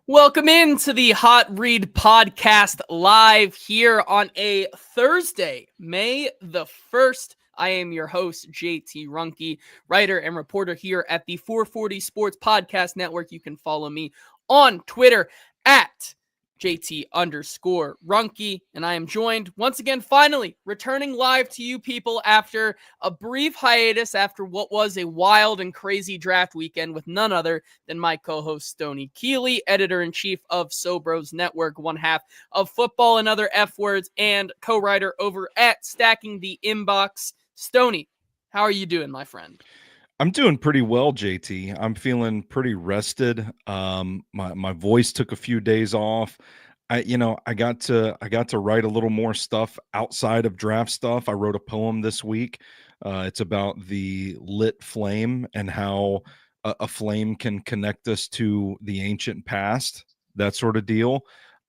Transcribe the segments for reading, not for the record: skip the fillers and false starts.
Welcome into the Hot Read Podcast live here on a Thursday, May the 1st. I am your host, JT Ruhnke, writer and reporter here at the 440 Sports Podcast Network. You can follow me on Twitter at JT_Ruhnke, and I am joined once again, finally, returning live to you people after a brief hiatus after what was a wild and crazy draft weekend with none other than my co-host Stoney Keeley, editor-in-chief of Sobros Network, one half of Football and Other F Words, and co-writer over at Stacking the Inbox. Stoney, how are you doing, my friend? I'm doing pretty well, JT. I'm feeling pretty rested. My voice took a few days off. I got to write a little more stuff outside of draft stuff. I wrote a poem this week. It's about the lit flame and how a flame can connect us to the ancient past, that sort of deal.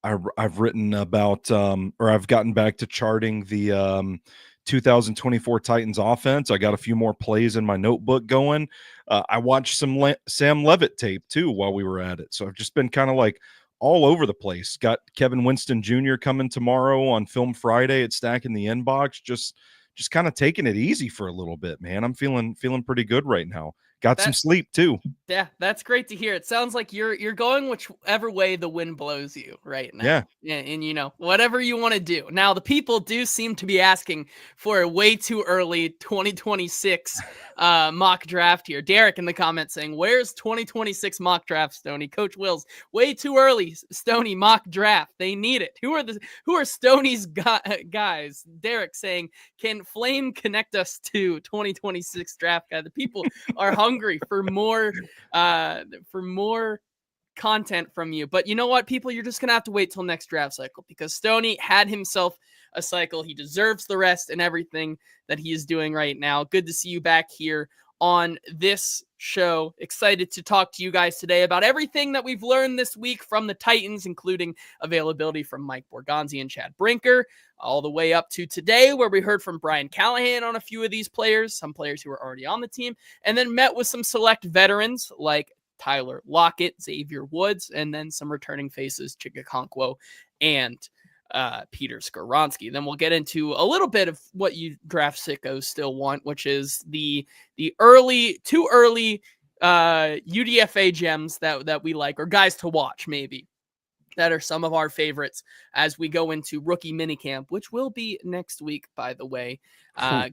I've written about, or I've gotten back to charting the 2024 Titans offense. I got a few more plays in my notebook going. I watched some Sam Levitt tape too while we were at it. So I've just been kind of like all over the place. Got Kevin Winston Jr. coming tomorrow on Film Friday at Stacking the Inbox. Just kind of taking it easy for a little bit, man. I'm feeling pretty good right now. Got some sleep too. Yeah, that's great to hear. It sounds like you're going whichever way the wind blows you right now. Yeah. And whatever you want to do. Now, the people do seem to be asking for a way too early 2026 mock draft here. Derek in the comments saying, "Where's 2026 mock draft, Stoney?" Coach Wills, "Way too early, Stoney mock draft. They need it." Who are Stoney's guys? Derek saying, "Can Flame connect us to 2026 draft guy?" The people are hungry for more content from you. But you know what, people, you're just gonna have to wait till next draft cycle, because Stoney had himself a cycle. He deserves the rest and everything that he is doing right now. Good to see you back here on this show. Excited to talk to you guys today about everything that we've learned this week from the Titans, including availability from Mike Borgonzi and Chad Brinker, all the way up to today, where we heard from Brian Callahan on a few of these players, some players who are already on the team, and then met with some select veterans like Tyler Lockett, Xavier Woods, and then some returning faces, Chigakonkwo and Peter Skoronski. Then we'll get into a little bit of what you draft sickos still want, which is the too early UDFA gems that we like, or guys to watch maybe, that are some of our favorites as we go into rookie minicamp, which will be next week, by the way.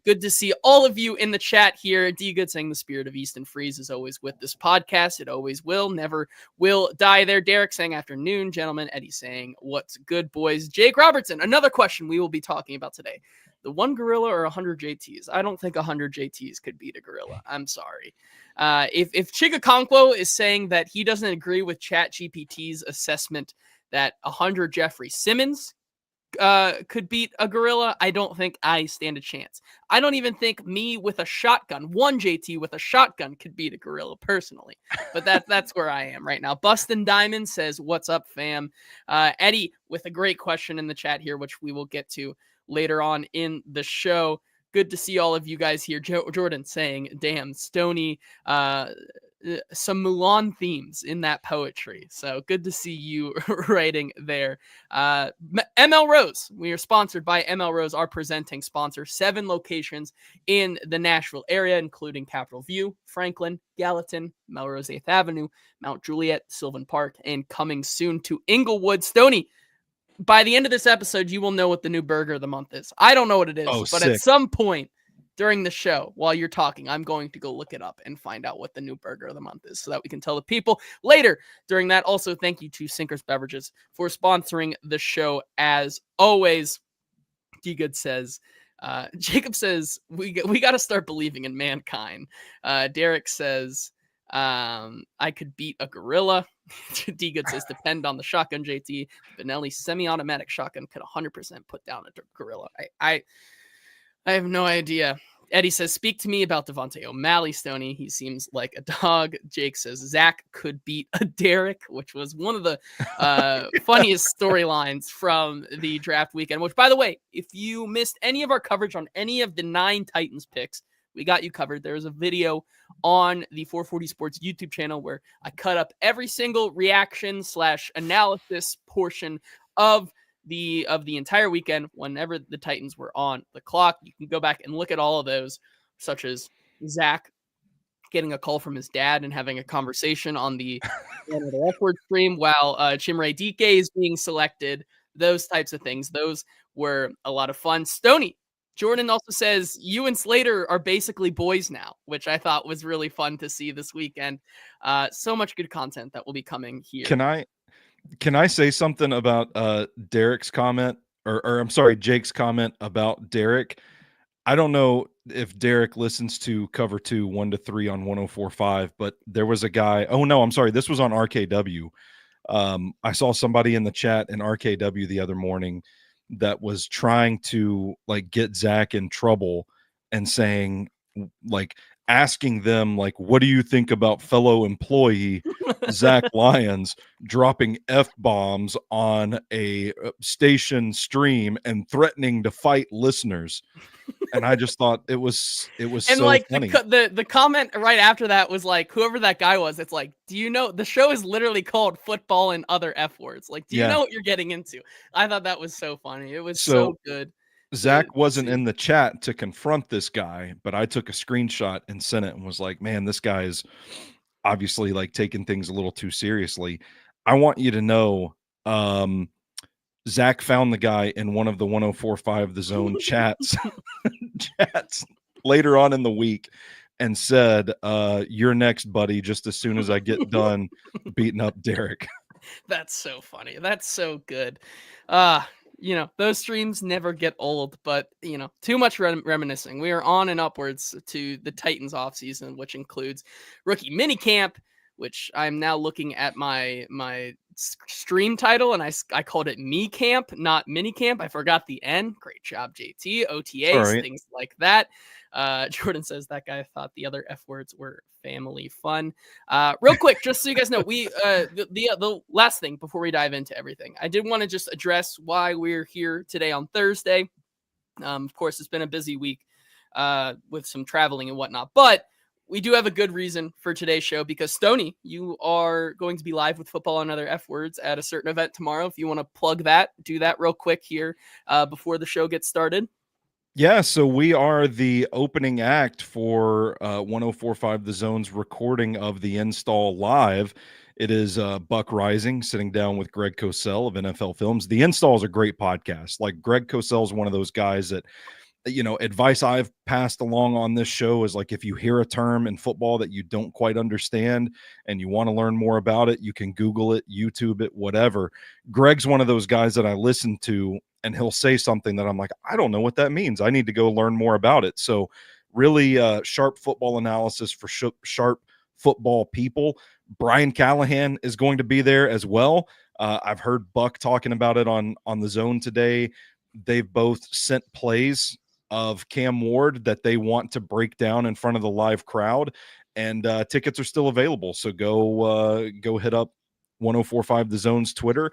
Good to see all of you in the chat here. D Good saying the spirit of Easton Freeze is always with this podcast. It always will, never will die there. Derek saying afternoon, gentlemen. Eddie saying what's good, boys. Jake Robertson, another question we will be talking about today. The one gorilla or 100 JTs? I don't think 100 JTs could beat a gorilla. I'm sorry. If Chigakonkwo is saying that he doesn't agree with ChatGPT's assessment that 100 Jeffrey Simmons could beat a gorilla, I don't think I stand a chance. I don't even think me with a shotgun, one JT with a shotgun, could beat a gorilla personally. But that's where I am right now. Bustin' Diamond says, "What's up, fam?" Eddie with a great question in the chat here, which we will get to later on in the show. Good to see all of you guys here. Jordan saying, "Damn, Stoney, some Mulan themes in that poetry." So good to see you writing there. M.L.Rose. We are sponsored by M.L.Rose, our presenting sponsor. 7 locations in the Nashville area, including Capitol View, Franklin, Gallatin, Melrose 8th Avenue, Mount Juliet, Sylvan Park, and coming soon to Inglewood. Stoney, by the end of this episode, you will know what the new burger of the month is. I don't know what it is, but sick. At some point during the show, while you're talking, I'm going to go look it up and find out what the new burger of the month is so that we can tell the people later during that. Also, thank you to Sinkers Beverages for sponsoring the show as always. D-Good says, Jacob says, we got to start believing in mankind. Derek says, I could beat a gorilla. D-Good says, depend on the shotgun, JT. Benelli semi-automatic shotgun could 100% put down a gorilla. I have no idea. Eddie says, speak to me about Devontae O'Malley, Stoney. He seems like a dog. Jake says, Zach could beat a Derek, which was one of the funniest storylines from the draft weekend, which, by the way, if you missed any of our coverage on any of the 9 Titans picks, we got you covered. There's a video on the 440 Sports YouTube channel where I cut up every single reaction / analysis portion of the entire weekend whenever the Titans were on the clock. You can go back and look at all of those, such as Zach getting a call from his dad and having a conversation on the F-word stream while Chimere Dike is being selected. Those types of things. Those were a lot of fun. Stoney, Jordan also says you and Slater are basically boys now, which I thought was really fun to see this weekend. So much good content that will be coming here. Can I say something about Derek's comment or I'm sorry, Jake's comment about Derek? I don't know if Derek listens to Cover 2 1 to 3 on 104.5, but there was a guy. Oh no, I'm sorry. This was on RKW. I saw somebody in the chat in RKW the other morning that was trying to like get Zach in trouble and saying like asking them like, what do you think about fellow employee Zach Lyons dropping F-bombs on a station stream and threatening to fight listeners? And I just thought it was and so like funny. The comment right after that was like, whoever that guy was, it's like, do you know the show is literally called Football and Other F Words? Like, do you know what you're getting into? I thought that was so funny. It was so good. Zach wasn't in the chat to confront this guy, but I took a screenshot and sent it and was like, man, this guy is obviously like taking things a little too seriously. I want you to know, Zach found the guy in one of the 104.5 The Zone chats later on in the week and said, you're next, buddy, just as soon as I get done beating up Derek. That's so funny. That's so good. Those streams never get old, but, too much reminiscing. We are on and upwards to the Titans offseason, which includes rookie minicamp, which I'm now looking at my stream title, and I called it Miicamp, not Minicamp. I forgot the N. Great job, JT. OTAs, things like that. Jordan says that guy thought the other F words were family fun. Real quick, just so you guys know, we the last thing before we dive into everything, I did want to just address why we're here today on Thursday. Of course, it's been a busy week with some traveling and whatnot, but we do have a good reason for today's show because Stoney, you are going to be live with Football and Other F Words at a certain event tomorrow. If you want to plug that, do that real quick here before the show gets started. Yeah, so we are the opening act for 104.5 The Zone's recording of the Install Live. It is Buck Rising sitting down with Greg Cosell of NFL Films. The Install is a great podcast. Like Greg Cosell is one of those guys that, advice I've passed along on this show is like, if you hear a term in football that you don't quite understand and you want to learn more about it, you can Google it, YouTube it, whatever. Greg's one of those guys that I listen to and he'll say something that I'm like, I don't know what that means. I need to go learn more about it. So really sharp football analysis for sharp football people. Brian Callahan is going to be there as well. I've heard Buck talking about it on the Zone today. They've both sent plays of Cam Ward that they want to break down in front of the live crowd, and tickets are still available. So go hit up 104.5 The Zone's Twitter.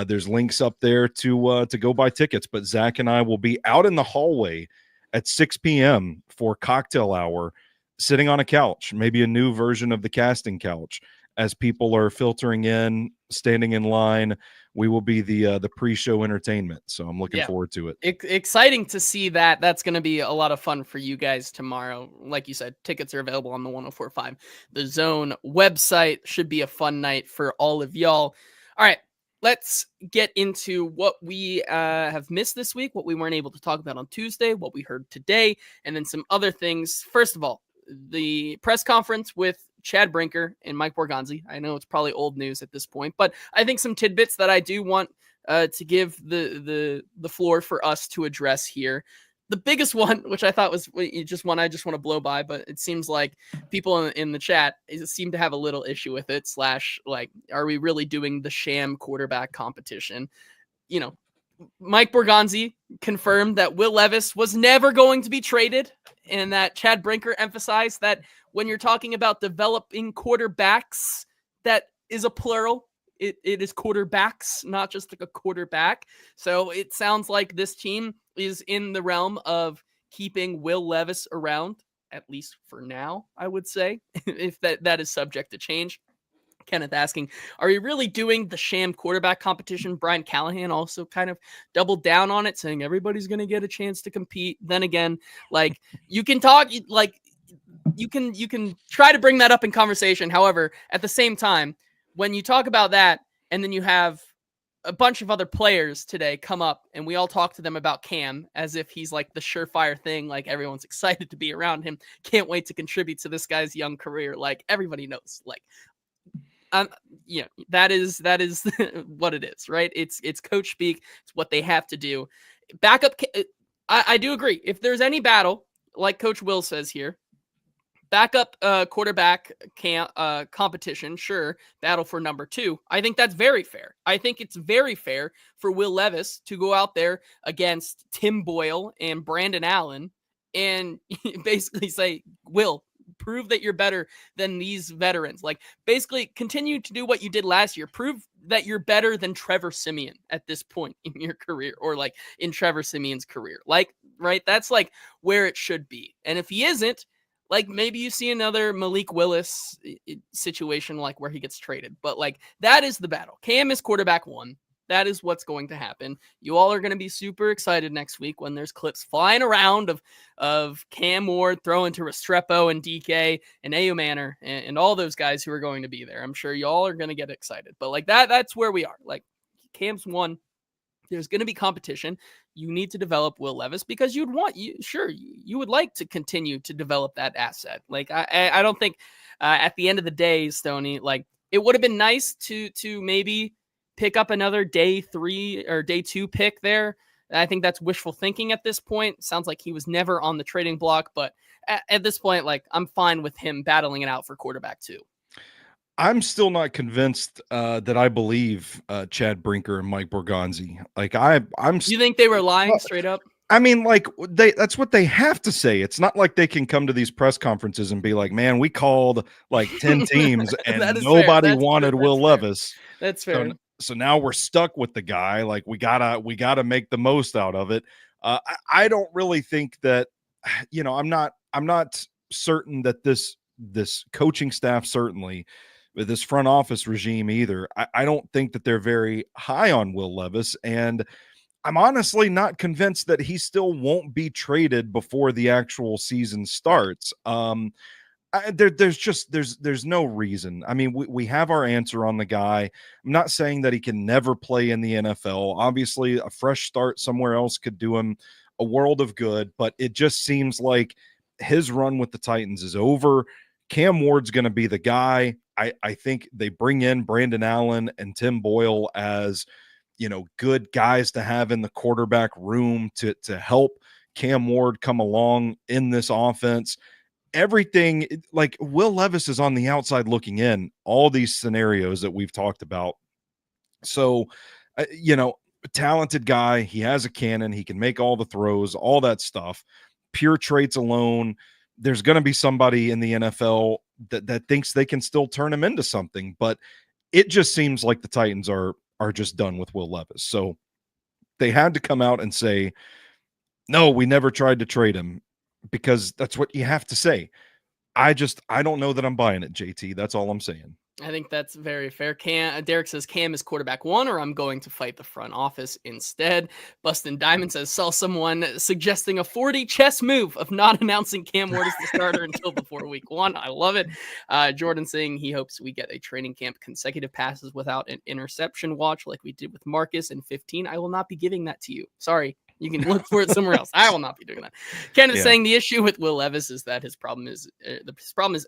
There's links up there to go buy tickets. But Zach and I will be out in the hallway at 6 p.m. for cocktail hour, sitting on a couch, maybe a new version of the casting couch, as people are filtering in, standing in line. We will be the pre-show entertainment. So I'm looking forward to it. Exciting to see that. That's going to be a lot of fun for you guys tomorrow. Like you said, tickets are available on the 104.5 The Zone website. Should be a fun night for all of y'all. All right, let's get into what we have missed this week, what we weren't able to talk about on Tuesday, what we heard today, and then some other things. First of all, the press conference with Chad Brinker and Mike Borgonzi. I know it's probably old news at this point, but I think some tidbits that I do want to give the floor for us to address here. The biggest one, which I thought was just one I just want to blow by, but it seems like people in the chat seem to have a little issue with it, / like, are we really doing the sham quarterback competition? Mike Borgonzi confirmed that Will Levis was never going to be traded, and that Chad Brinker emphasized that when you're talking about developing quarterbacks, that is a plural. It is quarterbacks, not just like a quarterback. So it sounds like this team is in the realm of keeping Will Levis around at least for now, I would say, if that is subject to change. Kenneth asking, are you really doing the sham quarterback competition? Brian Callahan also kind of doubled down on it, saying everybody's going to get a chance to compete. Then again, like you can talk, like you can try to bring that up in conversation. However, at the same time, when you talk about that and then you have a bunch of other players today come up and we all talk to them about Cam as if he's like the surefire thing, like everyone's excited to be around him, can't wait to contribute to this guy's young career. Like everybody knows, like that is what it is, right? It's coach speak. It's what they have to do. Backup. I do agree. If there's any battle, like Coach Will says here, backup quarterback competition, sure, battle for number 2. I think that's very fair. I think it's very fair for Will Levis to go out there against Tim Boyle and Brandon Allen and basically say, Will, prove that you're better than these veterans. Like, basically continue to do what you did last year. Prove that you're better than Trevor Siemian at this point in your career, or like in Trevor Siemian's career. Like, right? That's like where it should be. And if he isn't, like, maybe you see another Malik Willis situation, like where he gets traded. But like, that is the battle. Cam is quarterback 1. That is what's going to happen. You all are going to be super excited next week when there's clips flying around of Cam Ward throwing to Restrepo and DK and Ayo Manor and all those guys who are going to be there. I'm sure y'all are going to get excited. But like that's where we are. Like, Cam's 1. There's going to be competition. You need to develop Will Levis because you would like to continue to develop that asset. Like, I don't think at the end of the day, Stoney, like, it would have been nice to maybe pick up another day 3 or day 2 pick there. I think that's wishful thinking at this point. Sounds like he was never on the trading block, but at this point, like, I'm fine with him battling it out for quarterback 2. I'm still not convinced that I believe Chad Brinker and Mike Borgonzi. Like, You think they were lying straight up? I mean, like, that's what they have to say. It's not like they can come to these press conferences and be like, man, we called like 10 teams and nobody wanted Will Levis. That's fair. So now we're stuck with the guy. Like, we gotta make the most out of it. I don't really think that, I'm not certain that this coaching staff, certainly with this front office regime either, I don't think that they're very high on Will Levis. And I'm honestly not convinced that he still won't be traded before the actual season starts. There's no reason. I mean, we have our answer on the guy. I'm not saying that he can never play in the NFL. Obviously, a fresh start somewhere else could do him a world of good, but it just seems like his run with the Titans is over. Cam Ward's going to be the guy. I think they bring in Brandon Allen and Tim Boyle as, good guys to have in the quarterback room to help Cam Ward come along in this offense. Everything, like, Will Levis is on the outside looking in all these scenarios that we've talked about. So, talented guy. He has a cannon. He can make all the throws, all that stuff. Pure traits alone. There's going to be somebody in the NFL that thinks they can still turn him into something, but it just seems like the Titans are just done with Will Levis. So they had to come out and say, no, we never tried to trade him, because that's what you have to say. I don't know that I'm buying it, JT. That's all I'm saying. I think that's very fair. Derek says Cam is quarterback 1, or I'm going to fight the front office instead. Bustin Diamond says, saw someone suggesting a 4D chess move of not announcing Cam Ward as the starter until before week 1. I love it. Jordan saying he hopes we get a training camp consecutive passes without an interception watch like we did with Marcus in 15. I will not be giving that to you. Sorry. You can look for it somewhere else. I will not be doing that. Kenneth saying the issue with Will Levis is that his problem is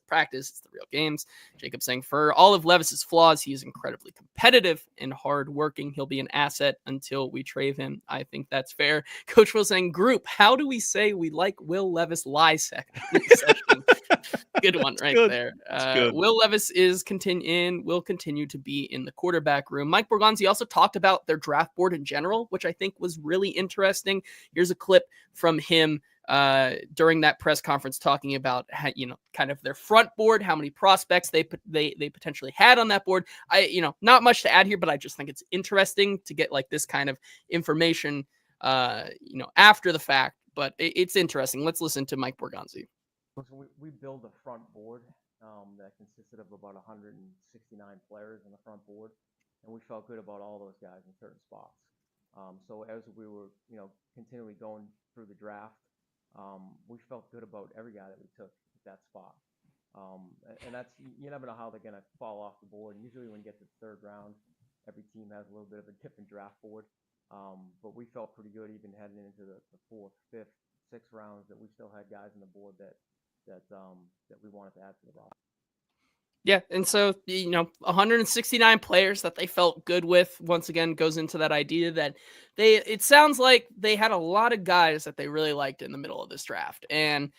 practice. It's the real games. Jacob saying for all of Levis's flaws, he is incredibly competitive and hardworking. He'll be an asset until we trade him. I think that's fair. Coach Will saying, group, how do we say we like Will Levis lie session? Good one right there. Will Levis will continue to be in the quarterback room. Mike Borgonzi also talked about their draft board in general, which I think was really interesting. Here's a clip from him during that press conference talking about how, kind of their front board, how many prospects they potentially had on that board. Not much to add here, but I just think it's interesting to get like this kind of information, after the fact. But it's interesting. Let's listen to Mike Borgonzi. So we build a front board that consisted of about 169 players on the front board, and we felt good about all those guys in certain spots. So as we were, continually going through the draft, we felt good about every guy that we took at that spot. And that's, you never know how they're going to fall off the board. And usually when you get to the third round, every team has a little bit of a different draft board. But we felt pretty good even heading into the fourth, fifth, sixth rounds that we still had guys on the board that we wanted to add to the roster. Yeah, and so 169 players that they felt good with. Once again, goes into that idea that it sounds like they had a lot of guys that they really liked in the middle of this draft, and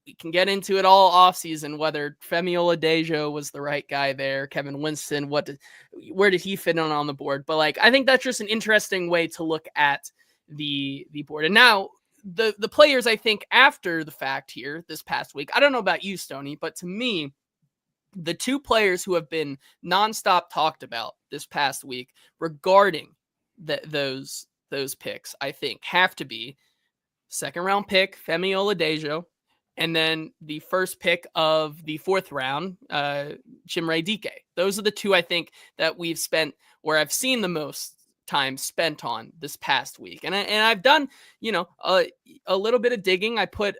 we can get into it all offseason, whether Femi Oladejo was the right guy there, Kevin Winston, where did he fit in on the board? But I think that's just an interesting way to look at the board. And now the players, I think, after the fact here this past week, I don't know about you, Stoney, but to me, the two players who have been nonstop talked about this past week regarding those picks, I think, have to be second round pick Femi Oladejo, and then the first pick of the fourth round, Chimere Dike. Those are the two I think that we've spent, where I've seen the most time spent on this past week. And I've done, a little bit of digging. I put,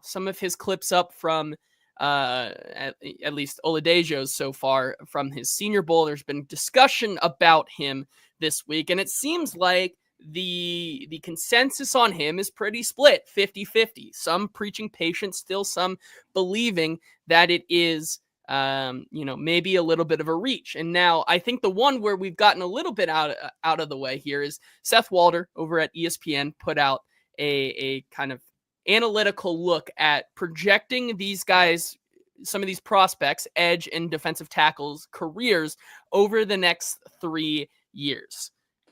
some of his clips up from at least Oladejo's so far from his Senior Bowl. There's been discussion about him this week, and it seems like the consensus on him is pretty split, 50-50. Some preaching patience, still some believing that it is maybe a little bit of a reach. And now I think the one where we've gotten a little bit out of the way here is Seth Walder over at ESPN put out a kind of analytical look at projecting these guys, some of these prospects, edge and defensive tackles careers over the next 3 years.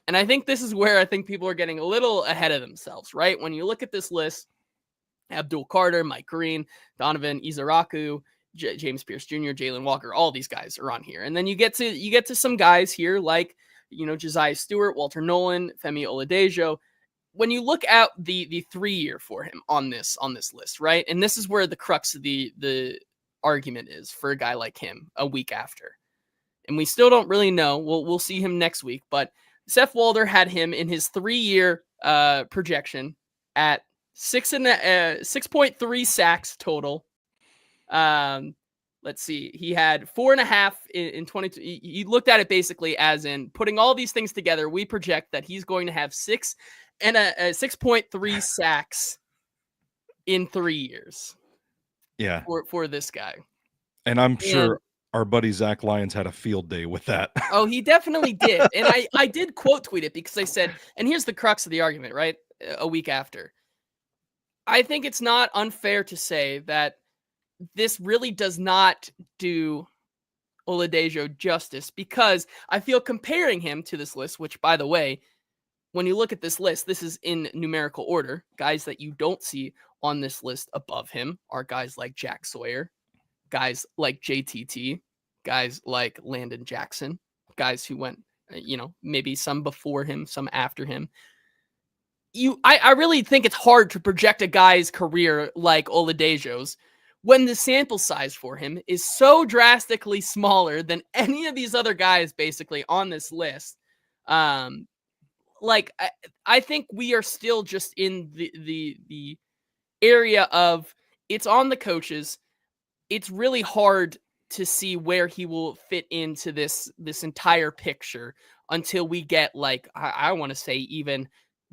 And I think this is where I think people are getting a little ahead of themselves, right? When you look at this list, Abdul Carter, Mike Green, Donovan Izaraku, James Pierce Jr., Jalen Walker, all these guys are on here. And then you get to some guys here like, Josiah Stewart, Walter Nolan, Femi Oladejo. When you look at the 3 year for him on this list, right? And this is where the crux of the argument is for a guy like him a week after. And we still don't really know. We'll see him next week, but Seth Walder had him in his 3 year projection at 6.3 sacks total. Let's see. He had 4.5 in 22. He looked at it basically as in putting all these things together. We project that he's going to have 6.3 sacks in 3 years. Yeah. For this guy. And I'm sure our buddy Zach Lyons had a field day with that. Oh, he definitely did. And I did quote tweet it because I said, and here's the crux of the argument, right? A week after. I think it's not unfair to say that this really does not do Oladejo justice, because I feel comparing him to this list, which, by the way, when you look at this list, this is in numerical order. Guys that you don't see on this list above him are guys like Jack Sawyer, guys like JTT, guys like Landon Jackson, guys who went, maybe some before him, some after him. I really think it's hard to project a guy's career like Oladejo's when the sample size for him is so drastically smaller than any of these other guys basically on this list. I think we are still just in the area of it's on the coaches. It's really hard to see where he will fit into this entire picture until we get, I want to say, even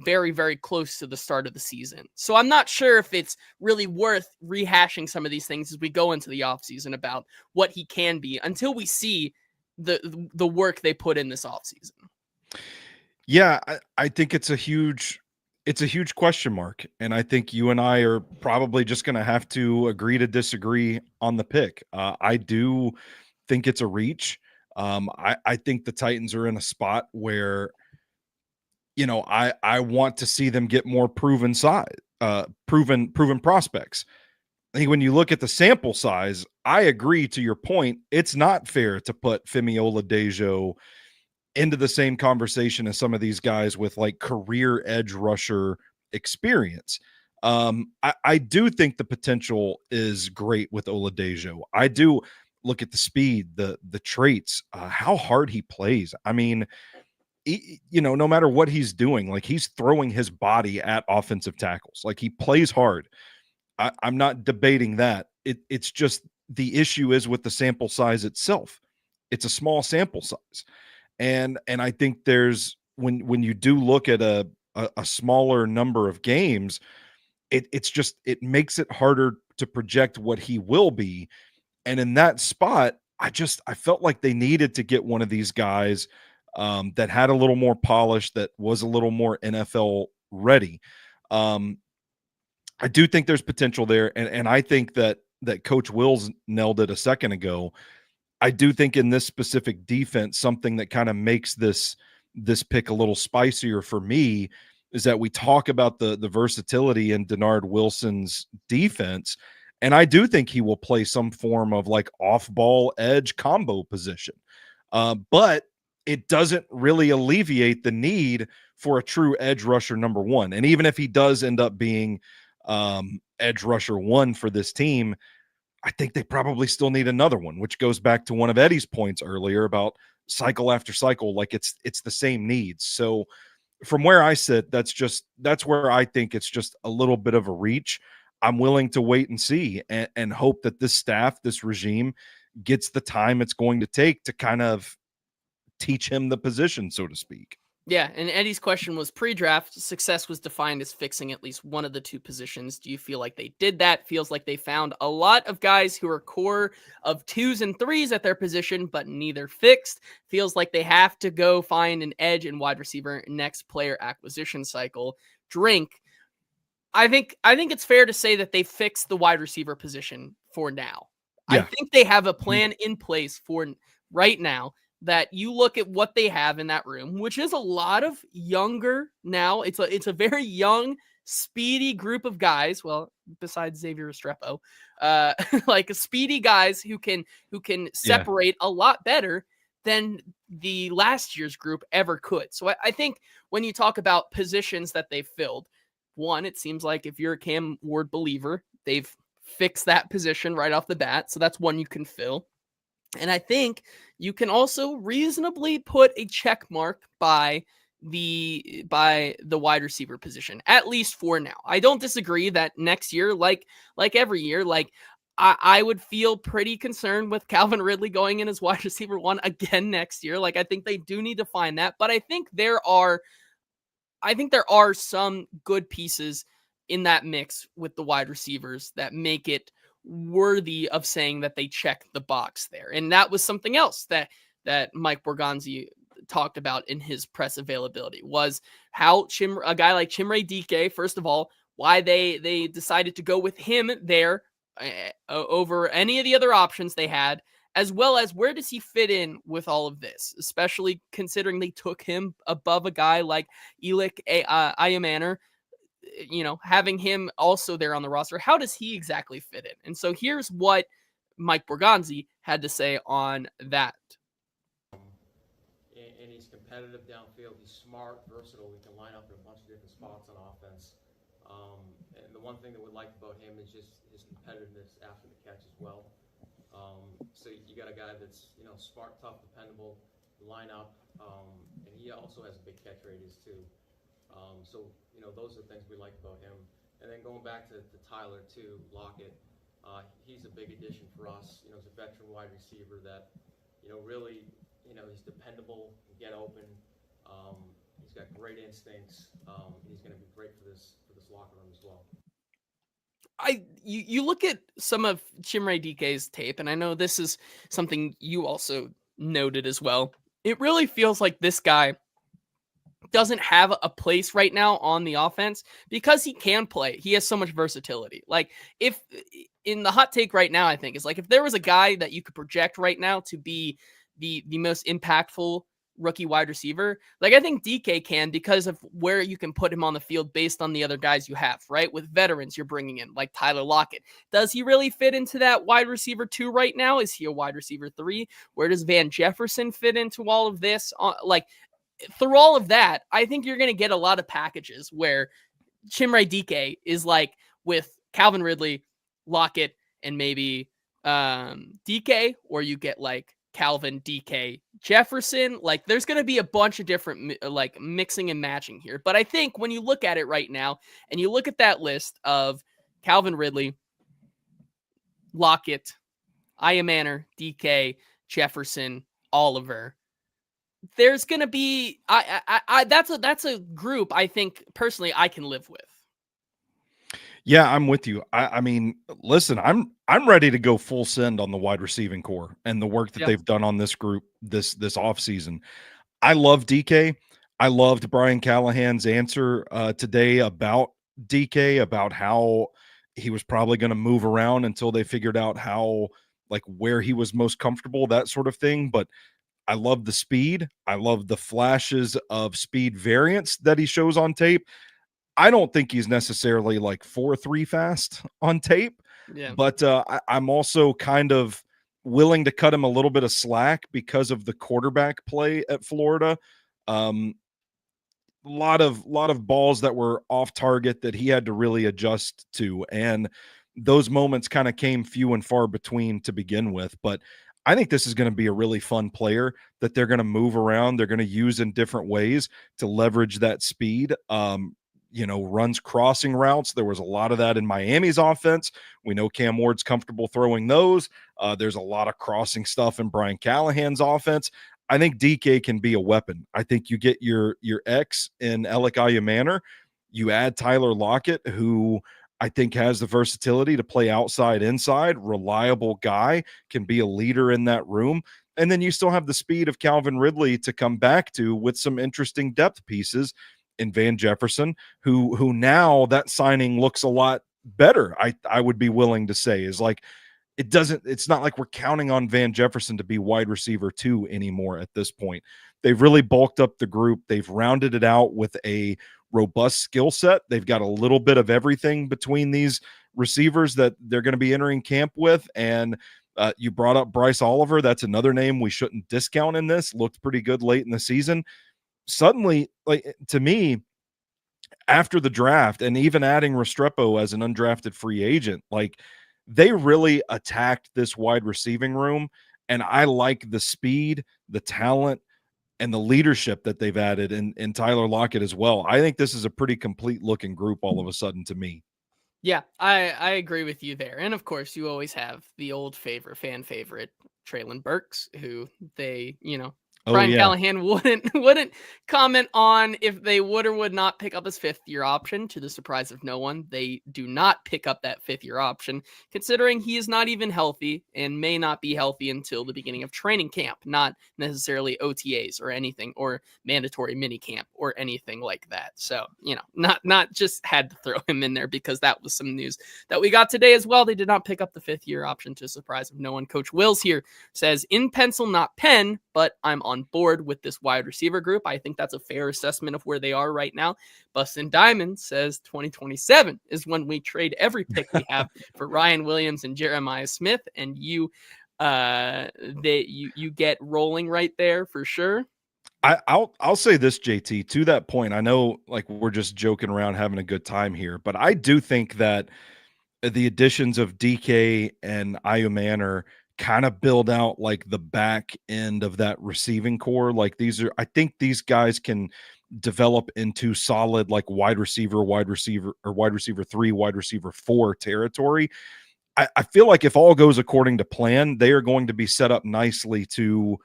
very, very close to the start of the season. So I'm not sure if it's really worth rehashing some of these things as we go into the offseason about what he can be until we see the work they put in this offseason. Yeah, I think it's a huge question mark. And I think you and I are probably just going to have to agree to disagree on the pick. I do think it's a reach. I think the Titans are in a spot where, I want to see them get more proven prospects. I think when you look at the sample size, I agree to your point. It's not fair to put Femi Oladejo into the same conversation as some of these guys with career edge rusher experience. I do think the potential is great with Oladejo. I do look at the speed, the traits, how hard he plays. I mean, no matter what he's doing, like he's throwing his body at offensive tackles. Like he plays hard. I'm not debating that. It's just the issue is with the sample size itself. It's a small sample size. And I think there's when you do look at a smaller number of games, it makes it harder to project what he will be. And in that spot, I felt like they needed to get one of these guys that had a little more polish, that was a little more NFL ready. I do think there's potential there, and I think that Coach Wills nailed it a second ago. I do think in this specific defense, something that kind of makes this pick a little spicier for me is that we talk about the versatility in Denard Wilson's defense, and I do think he will play some form of like off-ball edge combo position. But it doesn't really alleviate the need for a true edge rusher number one. And even if he does end up being edge rusher one for this team, I think they probably still need another one, which goes back to one of Eddie's points earlier about cycle after cycle. Like it's the same needs. So from where I sit, that's where I think it's just a little bit of a reach. I'm willing to wait and see and hope that this staff, this regime gets the time it's going to take to kind of teach him the position, so to speak. Yeah, and Eddie's question was pre-draft, success was defined as fixing at least one of the two positions. Do you feel like they did that? Feels like they found a lot of guys who are core of 2s and 3s at their position, but neither fixed. Feels like they have to go find an edge and wide receiver next player acquisition cycle. Drink. I think it's fair to say that they fixed the wide receiver position for now. Yeah. I think they have a plan in place for right now. That you look at what they have in that room, which is a lot of younger now. It's a very young, speedy group of guys. Well, besides Xavier Restrepo, like speedy guys who can separate a lot better than the last year's group ever could. So I think when you talk about positions that they filled, one, it seems like if you're a Cam Ward believer, they've fixed that position right off the bat. So that's one you can fill. And I think you can also reasonably put a check mark by the wide receiver position, at least for now. I don't disagree that next year, like every year, like I would feel pretty concerned with Calvin Ridley going in as wide receiver one again next year. Like I think they do need to find that, but I think there are some good pieces in that mix with the wide receivers that make it worthy of saying that they check the box there. And that was something else that Mike Borgonzi talked about in his press availability was how a guy like Chimere Dike, first of all, why they decided to go with him there over any of the other options they had, as well as where does he fit in with all of this, especially considering they took him above a guy like Elik Ayamaner. Having him also there on the roster, how does he exactly fit in? And so here's what Mike Borgonzi had to say on that. And he's competitive downfield. He's smart, versatile. He can line up in a bunch of different spots on offense. And the one thing that we like about him is just his competitiveness after the catch as well. So you got a guy that's smart, tough, dependable, line up, and he also has a big catch radius too. So those are the things we like about him. And then going back to Tyler too, Lockett, he's a big addition for us. He's a veteran wide receiver that really he's dependable, can get open. He's got great instincts. He's going to be great for this locker room as well. You look at some of Chimere Dike's tape, and I know this is something you also noted as well. It really feels like this guy doesn't have a place right now on the offense because he can play. He has so much versatility. Like if in the hot take right now, I think is like, if there was a guy that you could project right now to be the most impactful rookie wide receiver, like I think DK can because of where you can put him on the field based on the other guys you have, right? With veterans you're bringing in like Tyler Lockett. Does he really fit into that wide receiver 2 right now? Is he a wide receiver 3? Where does Van Jefferson fit into all of this? Through all of that, I think you're going to get a lot of packages where Chimere DK is like with Calvin Ridley, Lockett, and maybe DK, or you get like Calvin, DK, Jefferson. Like there's going to be a bunch of different like mixing and matching here. But I think when you look at it right now and you look at that list of Calvin Ridley, Lockett, Manor, DK, Jefferson, Oliver, there's going to be that's a group I think personally I can live with. Yeah, I'm with you. I mean, listen, I'm ready to go full send on the wide receiving core and the work that they've done on this group this offseason. I love DK. I loved Brian Callahan's answer today about DK, about how he was probably going to move around until they figured out how, like, where he was most comfortable, that sort of thing. But I love the speed. I love the flashes of speed variance that he shows on tape. I don't think he's necessarily like 4.3 fast on tape, but I'm also kind of willing to cut him a little bit of slack because of the quarterback play at Florida. Lot of balls that were off target that he had to really adjust to, and those moments kind of came few and far between to begin with. But I think this is going to be a really fun player that they're going to move around. They're going to use in different ways to leverage that speed. Runs crossing routes. There was a lot of that in Miami's offense. We know Cam Ward's comfortable throwing those. There's a lot of crossing stuff in Brian Callahan's offense. I think DK can be a weapon. I think you get your X in Alec Manor. You add Tyler Lockett, who I think has the versatility to play outside, inside, reliable guy, can be a leader in that room. And then you still have the speed of Calvin Ridley to come back to with some interesting depth pieces in Van Jefferson, who now that signing looks a lot better. I would be willing to say is like, it's not like we're counting on Van Jefferson to be wide receiver 2 anymore at this point. They've really bulked up the group. They've rounded it out with a robust skill set. They've got a little bit of everything between these receivers that they're going to be entering camp with. And you brought up Bryce Oliver. That's another name we shouldn't discount in this. Looked pretty good late in the season. Suddenly, like, to me, after the draft and even adding Restrepo as an undrafted free agent, like, they really attacked this wide receiving room. And I like the speed, the talent, and the leadership that they've added in Tyler Lockett as well. I think this is a pretty complete looking group all of a sudden to me. Yeah, I agree with you there. And of course, you always have the old fan favorite, Traylon Burks, who they, Brian Callahan wouldn't comment on if they would or would not pick up his 5th-year option. To the surprise of no one, they do not pick up that 5th-year option, considering he is not even healthy and may not be healthy until the beginning of training camp, not necessarily OTAs or anything, or mandatory minicamp or anything like that. So, not just had to throw him in there because that was some news that we got today as well. They did not pick up the 5th-year option, to the surprise of no one. Coach Wills here says, in pencil, not pen, but I'm on board with this wide receiver group. I think that's a fair assessment of where they are right now. Bustin' Diamond says 2027 is when we trade every pick we have for Ryan Williams and Jeremiah Smith, and you get rolling right there for sure. I'll say this, JT, to that point. I know, like, we're just joking around having a good time here, but I do think that the additions of DK and Manor kind of build out like the back end of that receiving core. Like, I think these guys can develop into solid, like, wide receiver 3, wide receiver 4 territory. I feel like if all goes according to plan, they are going to be set up nicely to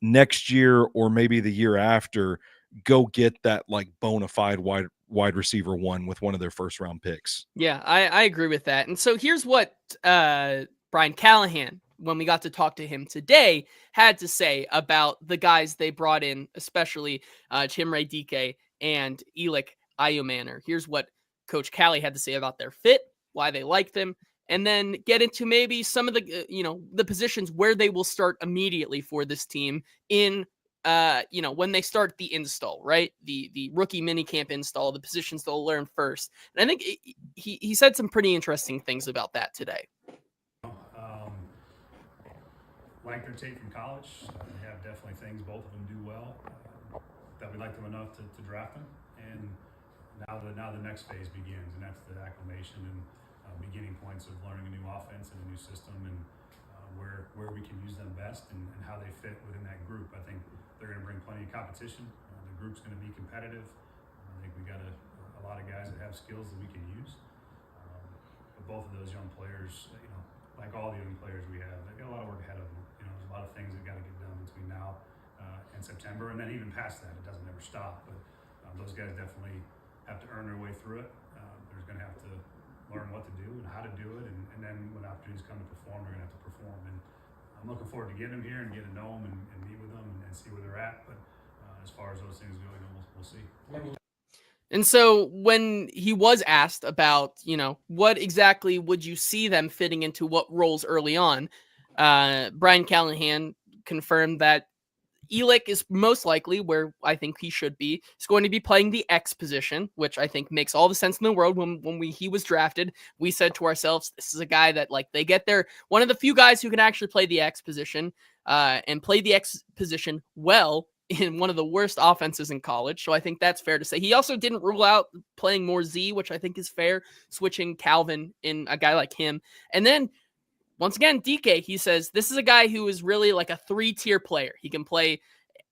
next year or maybe the year after go get that, like, bona fide wide receiver 1 with one of their first round picks. Yeah, I agree with that. And so here's what Brian Callahan, when we got to talk to him today, had to say about the guys they brought in, especially Chimere DK and Alec Manor. Here's what Coach Callie had to say about their fit, why they like them, and then get into maybe some of the the positions where they will start immediately for this team in when they start the install, right? The rookie minicamp install, the positions they'll learn first. And I think he said some pretty interesting things about that today. Like their tape from college, they have definitely things both of them do well that we like them enough to draft them. And now the next phase begins, and that's the acclimation and beginning points of learning a new offense and a new system, and where we can use them best and how they fit within that group. I think they're going to bring plenty of competition. The group's going to be competitive. I think we got a lot of guys that have skills that we can use. But both of those young players, like all the young players we have, they got a lot of work ahead of them. There's a lot of things that got to get done between now and September, and then even past that, it doesn't ever stop. But those guys definitely have to earn their way through it. They're going to have to learn what to do and how to do it, and then when opportunities come to perform, they're going to have to perform. And I'm looking forward to getting them here and getting to know them and meet with them and see where they're at. But as far as those things go, we'll see. And so when he was asked about, what exactly would you see them fitting into what roles early on, Brian Callahan confirmed that Elick is most likely where I think he should be. He's going to be playing the X position, which I think makes all the sense in the world. When he was drafted, we said to ourselves, this is a guy that they get there. One of the few guys who can actually play the X position and play the X position well in one of the worst offenses in college. So I think that's fair to say. He also didn't rule out playing more Z, which I think is fair, switching Calvin in a guy like him. And then once again, DK, he says, this is a guy who is really like a 3-tier player. He can play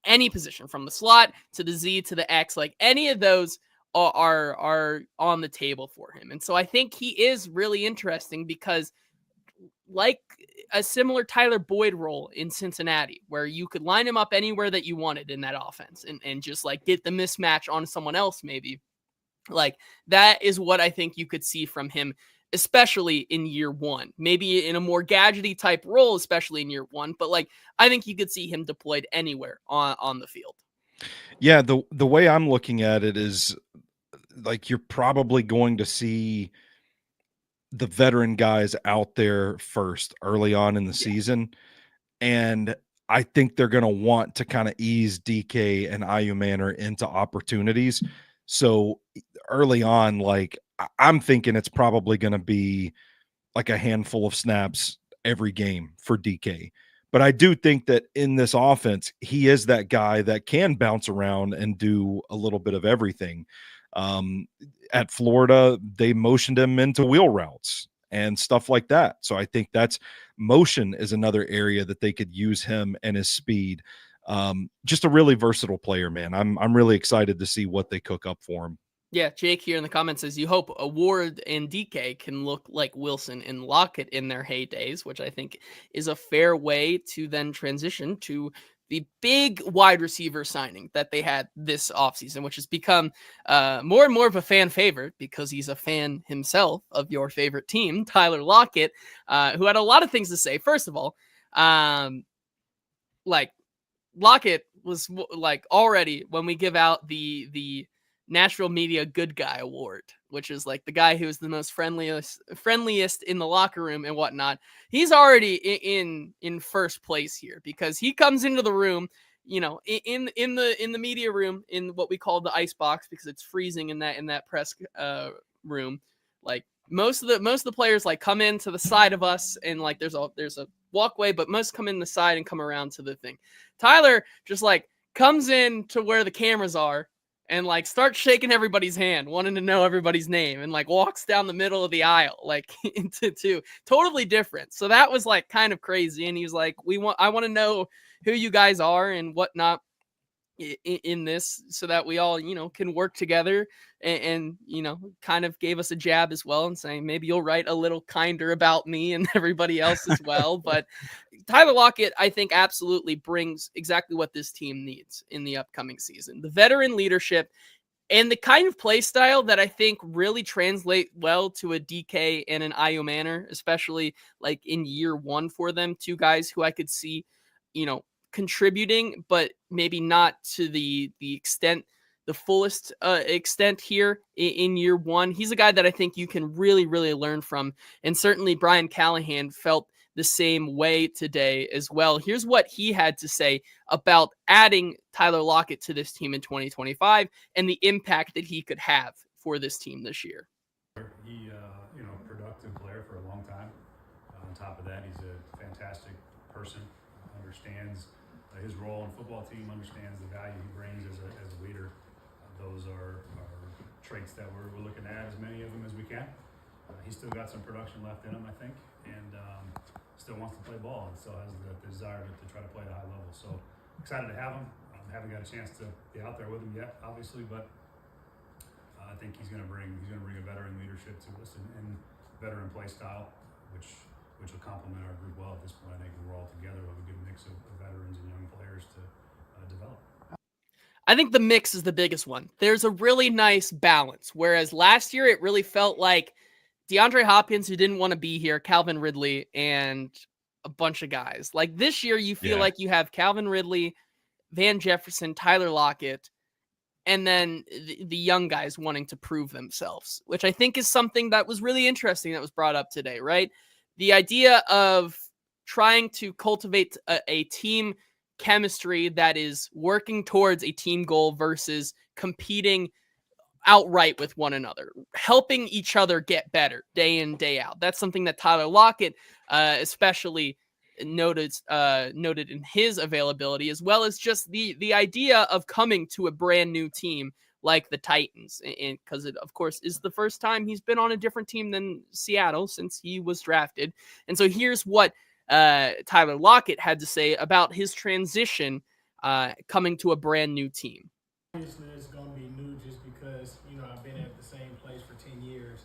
any position from the slot to the Z to the X. Like any of those are on the table for him. And so I think he is really interesting because like a similar Tyler Boyd role in Cincinnati, where you could line him up anywhere that you wanted in that offense and just get the mismatch on someone else maybe. That is what I think you could see from him, especially in year one, maybe in a more gadgety type role, especially in year one. But I think you could see him deployed anywhere on the field. Yeah. The way I'm looking at it is you're probably going to see the veteran guys out there first early on in the season. And I think they're going to want to kind of ease DK and IU Manor into opportunities. So early on, I'm thinking it's probably going to be a handful of snaps every game for DK. But I do think that in this offense, he is that guy that can bounce around and do a little bit of everything. At Florida, they motioned him into wheel routes and stuff like that. So I think motion is another area that they could use him and his speed. Just a really versatile player, man. I'm really excited to see what they cook up for him. Yeah, Jake here in the comments says, you hope Ward and DK can look like Wilson and Lockett in their heydays, which I think is a fair way to then transition to the big wide receiver signing that they had this offseason, which has become more and more of a fan favorite because he's a fan himself of your favorite team, Tyler Lockett, who had a lot of things to say. First of all, Lockett was already, when we give out the Natural Media Good Guy Award, which is the guy who is the most friendliest in the locker room and whatnot, he's already in first place here because he comes into the room, in the media room, in what we call the ice box, because it's freezing in that press room. Most of the players come in to the side of us, and there's a walkway, but most come in the side and come around to the thing. Tyler just comes in to where the cameras are and starts shaking everybody's hand, wanting to know everybody's name, and walks down the middle of the aisle, into two. Totally different. So that was kind of crazy. And he's I want to know who you guys are and whatnot in this, so that we all, can work together, and kind of gave us a jab as well and saying, maybe you'll write a little kinder about me and everybody else as well. But Tyler Lockett, I think, absolutely brings exactly what this team needs in the upcoming season. The veteran leadership and the kind of play style that I think really translate well to a DK and an IU Manor, especially in year one for them. Two guys who I could see, contributing, but maybe not to the fullest extent here in year one. He's a guy that I think you can really, really learn from. And certainly Brian Callahan felt the same way today as well. Here's what he had to say about adding Tyler Lockett to this team in 2025 and the impact that he could have for this team this year. He, productive player for a long time. On top of that, he's a fantastic person, understands his role in football team, understands the value he brings as a leader. Those are traits that we're looking to add as many of them as we can. He's still got some production left in him, I think, and still wants to play ball and still has the desire to try to play at a high level. So excited to have him. Haven't got a chance to be out there with him yet, obviously, but I think he's going to bring a veteran leadership to us and veteran play style, which will complement our group well at this point. I think we're all together with a good mix of veterans and young players to develop. I think the mix is the biggest one. There's a really nice balance, whereas last year it really felt like DeAndre Hopkins, who didn't want to be here, Calvin Ridley, and a bunch of guys. Like this year, you feel like you have Calvin Ridley, Van Jefferson, Tyler Lockett, and then the young guys wanting to prove themselves, which I think is something that was really interesting that was brought up today, right? The idea of trying to cultivate a team chemistry that is working towards a team goal versus competing outright with one another, helping each other get better day in, day out. That's something that Tyler Lockett especially noted in his availability, as well as just the idea of coming to a brand new team like the Titans, and because it of course is the first time he's been on a different team than Seattle since he was drafted. And so here's what Tyler Lockett had to say about his transition coming to a brand new team. Obviously, it's going to be new just because, I've been at the same place for 10 years,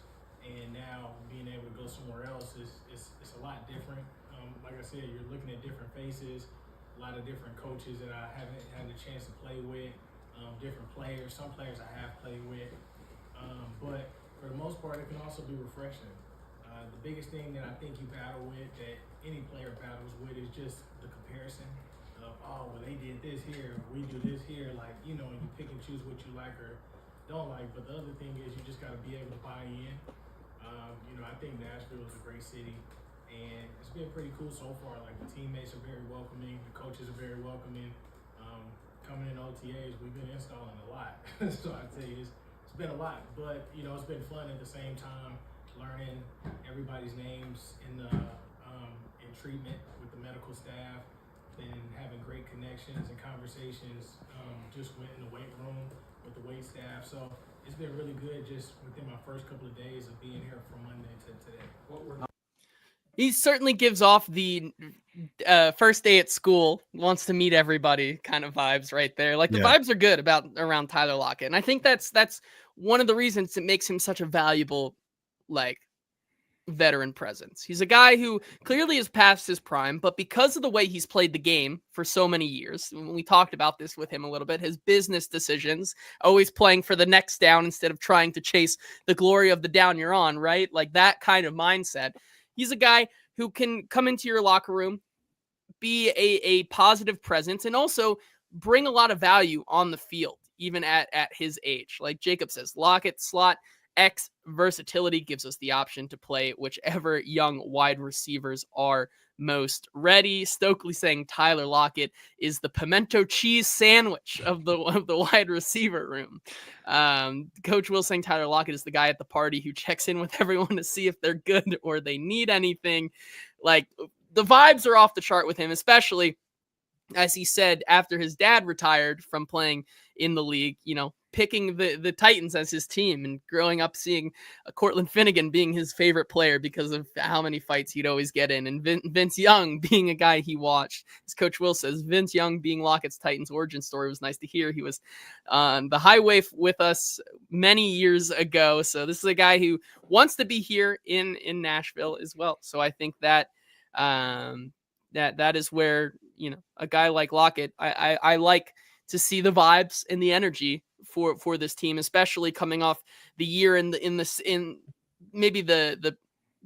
and now being able to go somewhere else is a lot different. Like I said, you're looking at different faces, a lot of different coaches that I haven't had the chance to play with, different players. Some players I have played with, but for the most part, it can also be refreshing. The biggest thing that I think you battle with, that any player battles with, is just the comparison of, oh, well, they did this here, we do this here, and you pick and choose what you like or don't like. But the other thing is you just got to be able to buy in. I think Nashville is a great city, and it's been pretty cool so far. Like, the teammates are very welcoming, the coaches are very welcoming. Coming in OTAs, we've been installing a lot. So I'd say it's been a lot, but it's been fun at the same time, learning everybody's names in the in treatment with the medical staff, and having great connections and conversations just went in the weight room with the weight staff. So it's been really good just within my first couple of days of being here from Monday to today. He certainly gives off the first day at school, wants to meet everybody kind of vibes right there. Like, the vibes are good around Tyler Lockett. And I think that's one of the reasons that makes him such a valuable, veteran presence. He's a guy who clearly is past his prime, but because of the way he's played the game for so many years, we talked about this with him a little bit, his business decisions, always playing for the next down instead of trying to chase the glory of the down you're on, right? Like, that kind of mindset. He's a guy who can come into your locker room, be a positive presence, and also bring a lot of value on the field, even at his age. Like Jacob says, Lockett slot X versatility gives us the option to play whichever young wide receivers are most ready. Stokely saying Tyler Lockett is the pimento cheese sandwich of the wide receiver room. Coach Will saying Tyler Lockett is the guy at the party who checks in with everyone to see if they're good or they need anything. Like, the vibes are off the chart with him, especially as he said after his dad retired from playing in the league, picking the Titans as his team and growing up seeing Cortland Finnegan being his favorite player because of how many fights he'd always get in, and Vince Young being a guy he watched. As Coach Will says, Vince Young being Lockett's Titans origin story was nice to hear. He was on the highway with us many years ago. So this is a guy who wants to be here in Nashville as well. So I think that that is where, a guy like Lockett, I like to see the vibes and the energy for this team, especially coming off the year in maybe the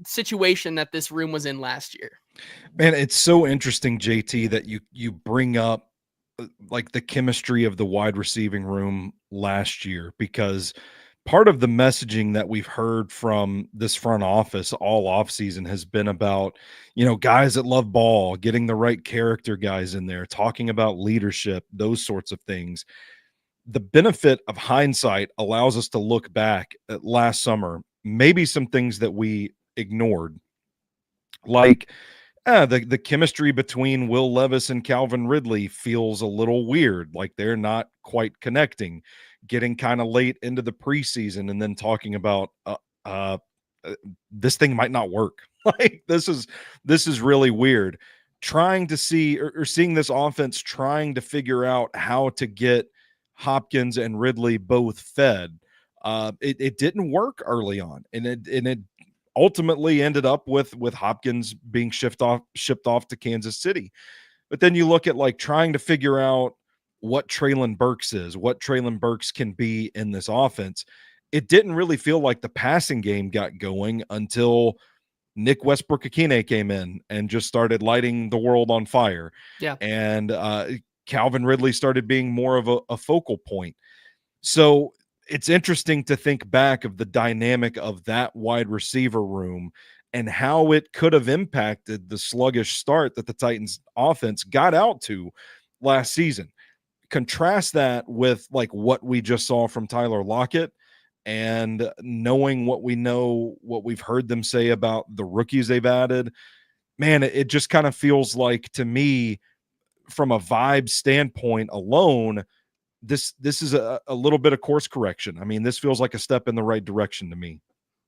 situation that this room was in last year. Man, it's so interesting, JT, that you bring up like the chemistry of the wide receiving room last year, because part of the messaging that we've heard from this front office all offseason has been about, guys that love ball, getting the right character guys in there, talking about leadership, those sorts of things. The benefit of hindsight allows us to look back at last summer, maybe some things that we ignored, like the chemistry between Will Levis and Calvin Ridley feels a little weird, like they're not quite connecting. getting kind of late into the preseason and then talking about this thing might not work. Like this is really weird. Trying to see or seeing this offense trying to figure out how to get Hopkins and Ridley both fed. It didn't work early on, and it ultimately ended up with Hopkins being shipped off to Kansas City. But then you look at like trying to figure out what Treylon Burks is, what Treylon Burks can be in this offense. It didn't really feel like the passing game got going until Nick Westbrook-Akine came in and just started lighting the world on fire. Yeah. And Calvin Ridley started being more of a focal point. So it's interesting to think back of the dynamic of that wide receiver room and how it could have impacted the sluggish start that the Titans offense got out to last season. Contrast that with like what we just saw from Tyler Lockett, and knowing what we know, what we've heard them say about the rookies they've added, man, it just kind of feels like to me, from a vibe standpoint alone, this is a little bit of course correction. I mean, this feels like a step in the right direction to me.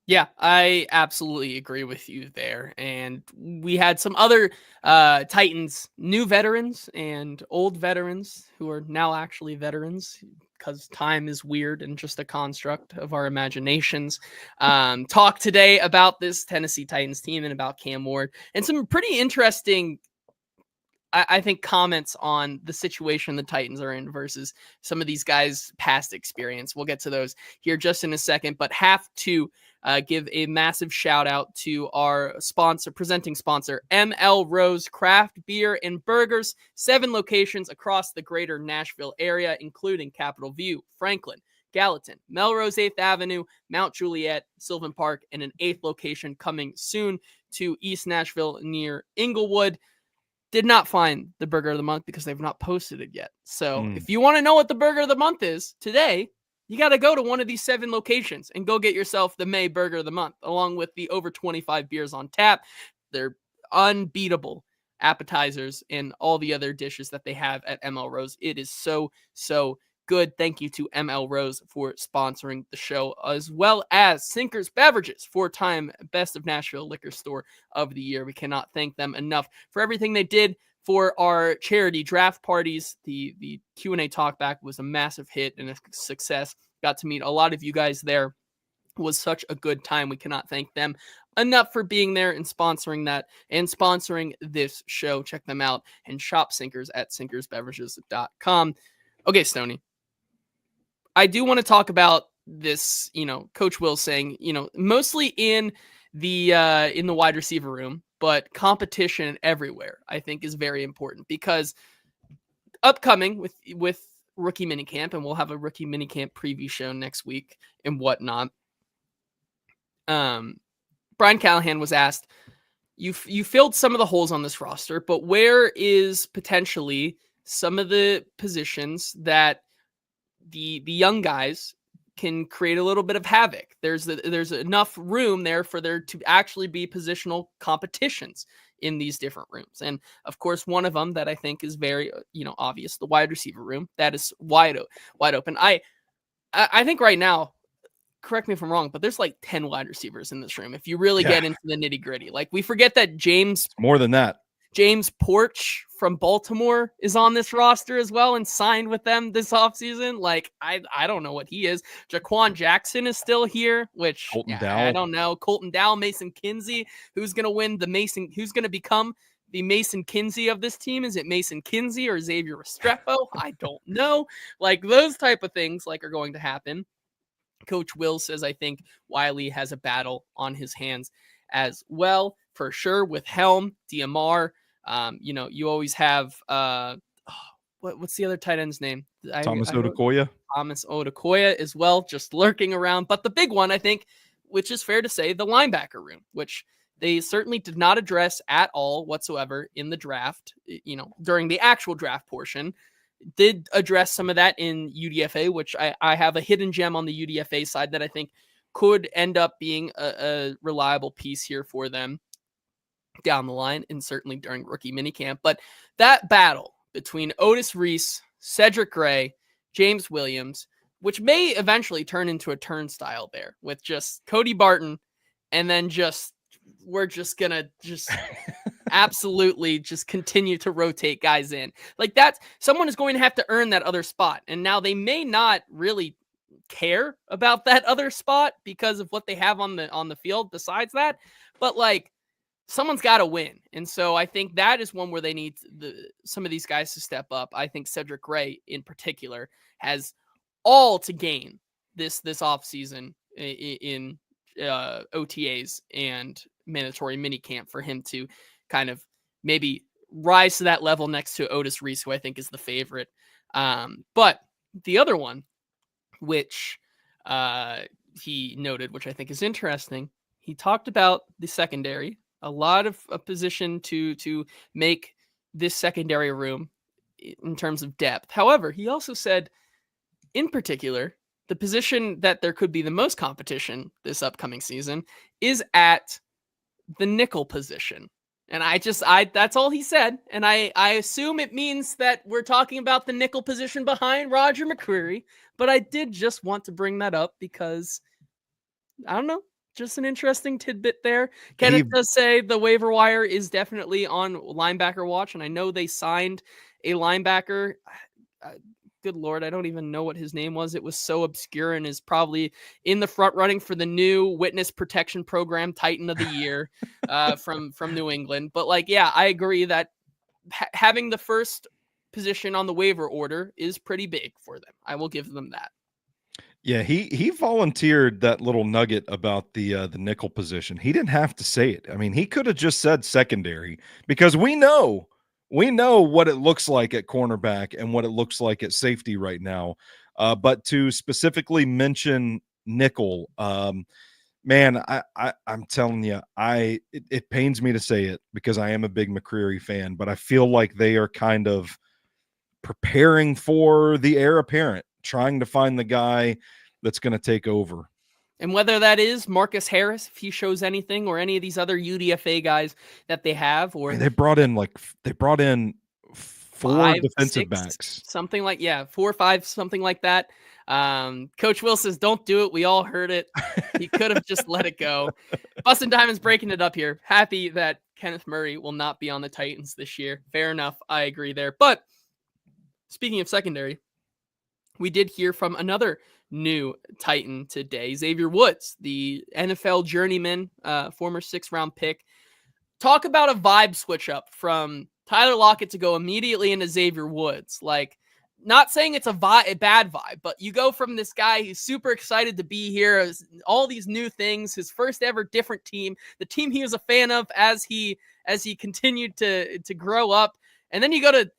Yeah, I absolutely agree with you there. And we had some other Titans, new veterans and old veterans who are now actually veterans because time is weird and just a construct of our imaginations. Talk today about this Tennessee Titans team and about Cam Ward and some pretty interesting, I think, comments on the situation the Titans are in versus some of these guys' past experience. We'll get to those here just in a second, but have to give a massive shout out to our presenting sponsor, M.L.Rose Craft Beer and Burgers, 7 locations across the greater Nashville area, including Capitol View, Franklin, Gallatin, Melrose 8th Avenue, Mount Juliet, Sylvan Park, and an 8th location coming soon to East Nashville near Inglewood. Did not find the burger of the month because they've not posted it yet. So if you want to know what the burger of the month is today, you got to go to one of these 7 locations and go get yourself the May burger of the month, along with the over 25 beers on tap. They're unbeatable appetizers and all the other dishes that they have at M.L.Rose. It is so good. Thank you to M.L.Rose for sponsoring the show, as well as Sinker's Beverages, 4-time Best of Nashville Liquor Store of the Year. We cannot thank them enough for everything they did for our charity draft parties. The Q&A talkback was a massive hit and a success. Got to meet a lot of you guys there. It was such a good time. We cannot thank them enough for being there and sponsoring that and sponsoring this show. Check them out and shop Sinkers at sinkersbeverages.com. Okay, Stoney. I do want to talk about this, Coach Will saying, mostly in the wide receiver room, but competition everywhere, I think, is very important because upcoming with rookie minicamp, and we'll have a rookie minicamp preview show next week and whatnot. Brian Callahan was asked, you filled some of the holes on this roster, but where is potentially some of the positions that the young guys can create a little bit of havoc? There's enough room there for there to actually be positional competitions in these different rooms. And of course, one of them that I think is very, obvious, the wide receiver room, that is wide open. I think right now, correct me if I'm wrong, but there's like 10 wide receivers in this room. If you really get into the nitty gritty, like we forget that more than that. James Porch from Baltimore is on this roster as well and signed with them this offseason. Like, I don't know what he is. Jaquan Jackson is still here, which I don't know. Colton Dowell, Mason Kinsey, who's going to become the Mason Kinsey of this team? Is it Mason Kinsey or Xavier Restrepo? I don't know. Like, those type of things are going to happen. Coach Will says, I think Wiley has a battle on his hands as well, for sure, with Helm, DMR. You always have what's the other tight end's name? Thomas Odukoya. Thomas Odukoya as well, just lurking around. But the big one, I think, which is fair to say, the linebacker room, which they certainly did not address at all whatsoever in the draft, during the actual draft portion. Did address some of that in UDFA, which I have a hidden gem on the UDFA side that I think could end up being a reliable piece here for them down the line, and certainly during rookie minicamp. But that battle between Otis Reese, Cedric Gray, James Williams, which may eventually turn into a turnstile there with just Cody Barton, and then we're just gonna absolutely just continue to rotate guys in. Like that, someone is going to have to earn that other spot. And now they may not really care about that other spot because of what they have on the field besides that, but like someone's got to win. And so I think that is one where they need some of these guys to step up. I think Cedric Gray in particular has all to gain this offseason in OTAs and mandatory minicamp for him to kind of maybe rise to that level next to Otis Reese, who I think is the favorite. But the other one, which he noted, which I think is interesting, he talked about the secondary, a lot of a position to make this secondary room in terms of depth. However, he also said, in particular, the position that there could be the most competition this upcoming season is at the nickel position. And that's all he said. And I assume it means that we're talking about the nickel position behind Roger McCreary. But I did just want to bring that up because, I don't know, just an interesting tidbit there. Kenneth does say the waiver wire is definitely on linebacker watch. And I know they signed a linebacker. Good Lord, I don't even know what his name was. It was so obscure and is probably in the front running for the new Witness Protection Program Titan of the Year from New England. But like, yeah, I agree that having the first position on the waiver order is pretty big for them. I will give them that. Yeah, he volunteered that little nugget about the nickel position. He didn't have to say it. I mean, he could have just said secondary because we know what it looks like at cornerback and what it looks like at safety right now. But to specifically mention nickel, man, I'm telling you, it pains me to say it because I am a big McCreary fan, but I feel like they are kind of preparing for the heir apparent, trying to find the guy that's going to take over. And whether that is Marcus Harris, if he shows anything, or any of these other UDFA guys that they have, or they brought in four 5, defensive 6, backs, something like 4 or 5, something like that. Coach Will says, "Don't do it." We all heard it. He could have just let it go. Bustin' Diamonds breaking it up here. Happy that Kenneth Murray will not be on the Titans this year. Fair enough. I agree there. But speaking of secondary, we did hear from another new Titan today, Xavier Woods, the NFL journeyman, former 6th-round pick. Talk about a vibe switch up from Tyler Lockett to go immediately into Xavier Woods. Like, not saying it's a bad vibe, but you go from this guy who's super excited to be here, all these new things, his first ever different team, the team he was a fan of as he continued to grow up, and then you go to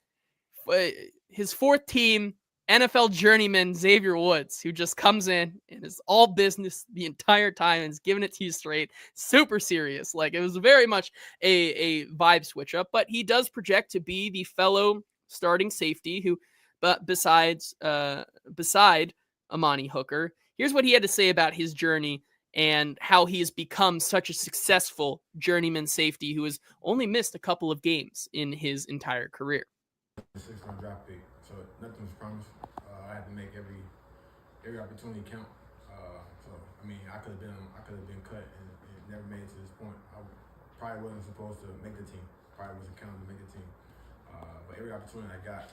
his 4th team, NFL journeyman Xavier Woods, who just comes in and is all business the entire time and is giving it to you straight, super serious. Like, it was very much a vibe switch up, but he does project to be the fellow starting safety who, but beside Amani Hooker. Here's what he had to say about his journey and how he has become such a successful journeyman safety who has only missed a couple of games in his entire career. 6th-round draft pick, so nothing was promised. I had to make every opportunity count. So I mean, I could have been cut and never made it to this point. I probably wasn't supposed to make the team. Probably wasn't counted to make the team. But every opportunity I got,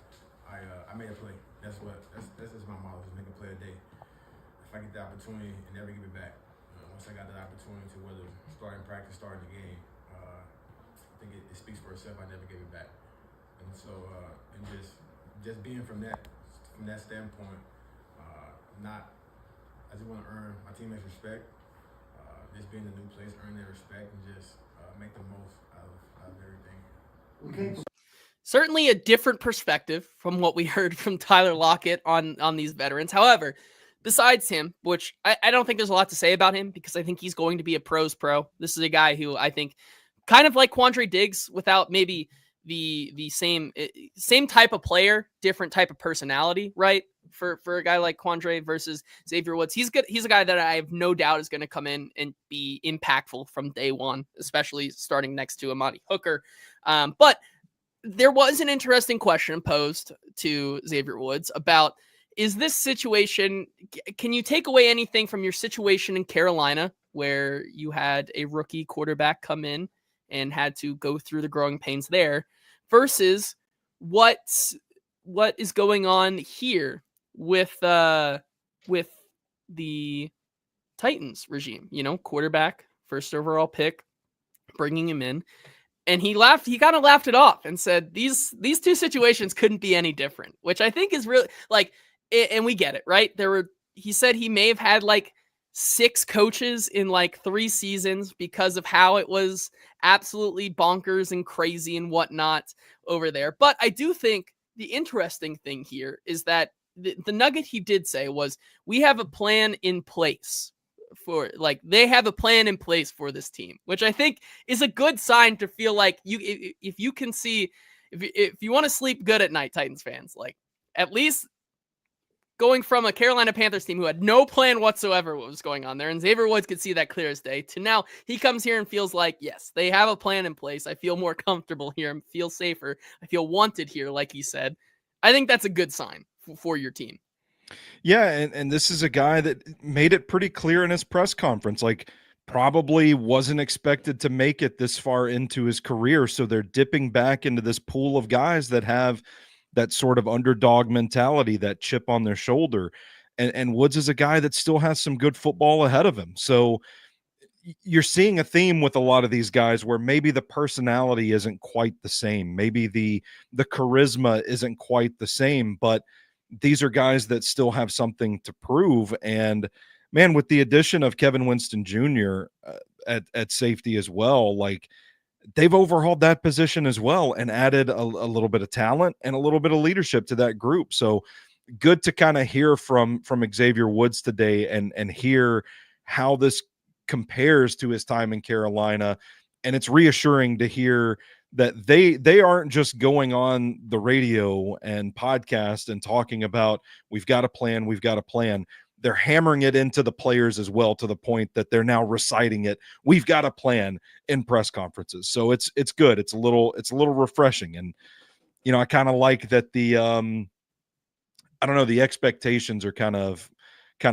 I made a play. That's just my motto: just make a play a day. If I get the opportunity and never give it back. Once I got that opportunity to whether starting practice, starting the game, I think it speaks for itself. I never gave it back. And so, and just being from that standpoint, I just want to earn my teammates' respect. Just being in a new place, earn their respect, and just make the most out of everything. Certainly a different perspective from what we heard from Tyler Lockett on these veterans. However, besides him, which I don't think there's a lot to say about him because I think he's going to be a pro's pro. This is a guy who I think kind of like Quandre Diggs without maybe the same type of player, different type of personality, right? For a guy like Quandre versus Xavier Woods, he's good. He's a guy that I have no doubt is going to come in and be impactful from day one, especially starting next to Amani Hooker. But there was an interesting question posed to Xavier Woods about is this situation, can you take away anything from your situation in Carolina where you had a rookie quarterback come in and had to go through the growing pains there versus what is going on here with the Titans regime, quarterback, first overall pick, bringing him in. And he kind of laughed it off and said, these two situations couldn't be any different, which I think is really like, and we get it, right? He said he may have had like 6 coaches in like 3 seasons because of how it was absolutely bonkers and crazy and whatnot over there. But I do think the interesting thing here is that the nugget he did say was, we have a plan in place they have a plan in place for this team, which I think is a good sign to feel like if you can see, if you want to sleep good at night, Titans fans, like at least going from a Carolina Panthers team who had no plan whatsoever what was going on there, and Xavier Woods could see that clear as day, to now he comes here and feels like, yes, they have a plan in place. I feel more comfortable here. I feel safer. I feel wanted here, like he said. I think that's a good sign for your team. Yeah, and this is a guy that made it pretty clear in his press conference, like probably wasn't expected to make it this far into his career. So they're dipping back into this pool of guys that have that sort of underdog mentality, that chip on their shoulder. And Woods is a guy that still has some good football ahead of him. So you're seeing a theme with a lot of these guys where maybe the personality isn't quite the same. Maybe the charisma isn't quite the same, but these are guys that still have something to prove. And man, with the addition of Kevin Winston Jr. At safety as well, like they've overhauled that position as well and added a little bit of talent and a little bit of leadership to that group. So good to kind of hear from Xavier Woods today and hear how this compares to his time in Carolina. And it's reassuring to hear that they aren't just going on the radio and podcast and talking about, we've got a plan. They're hammering it into the players as well, to the point that they're now reciting it. We've got a plan in press conferences. So it's good. It's a little refreshing. And, I kind of like that the expectations are kind of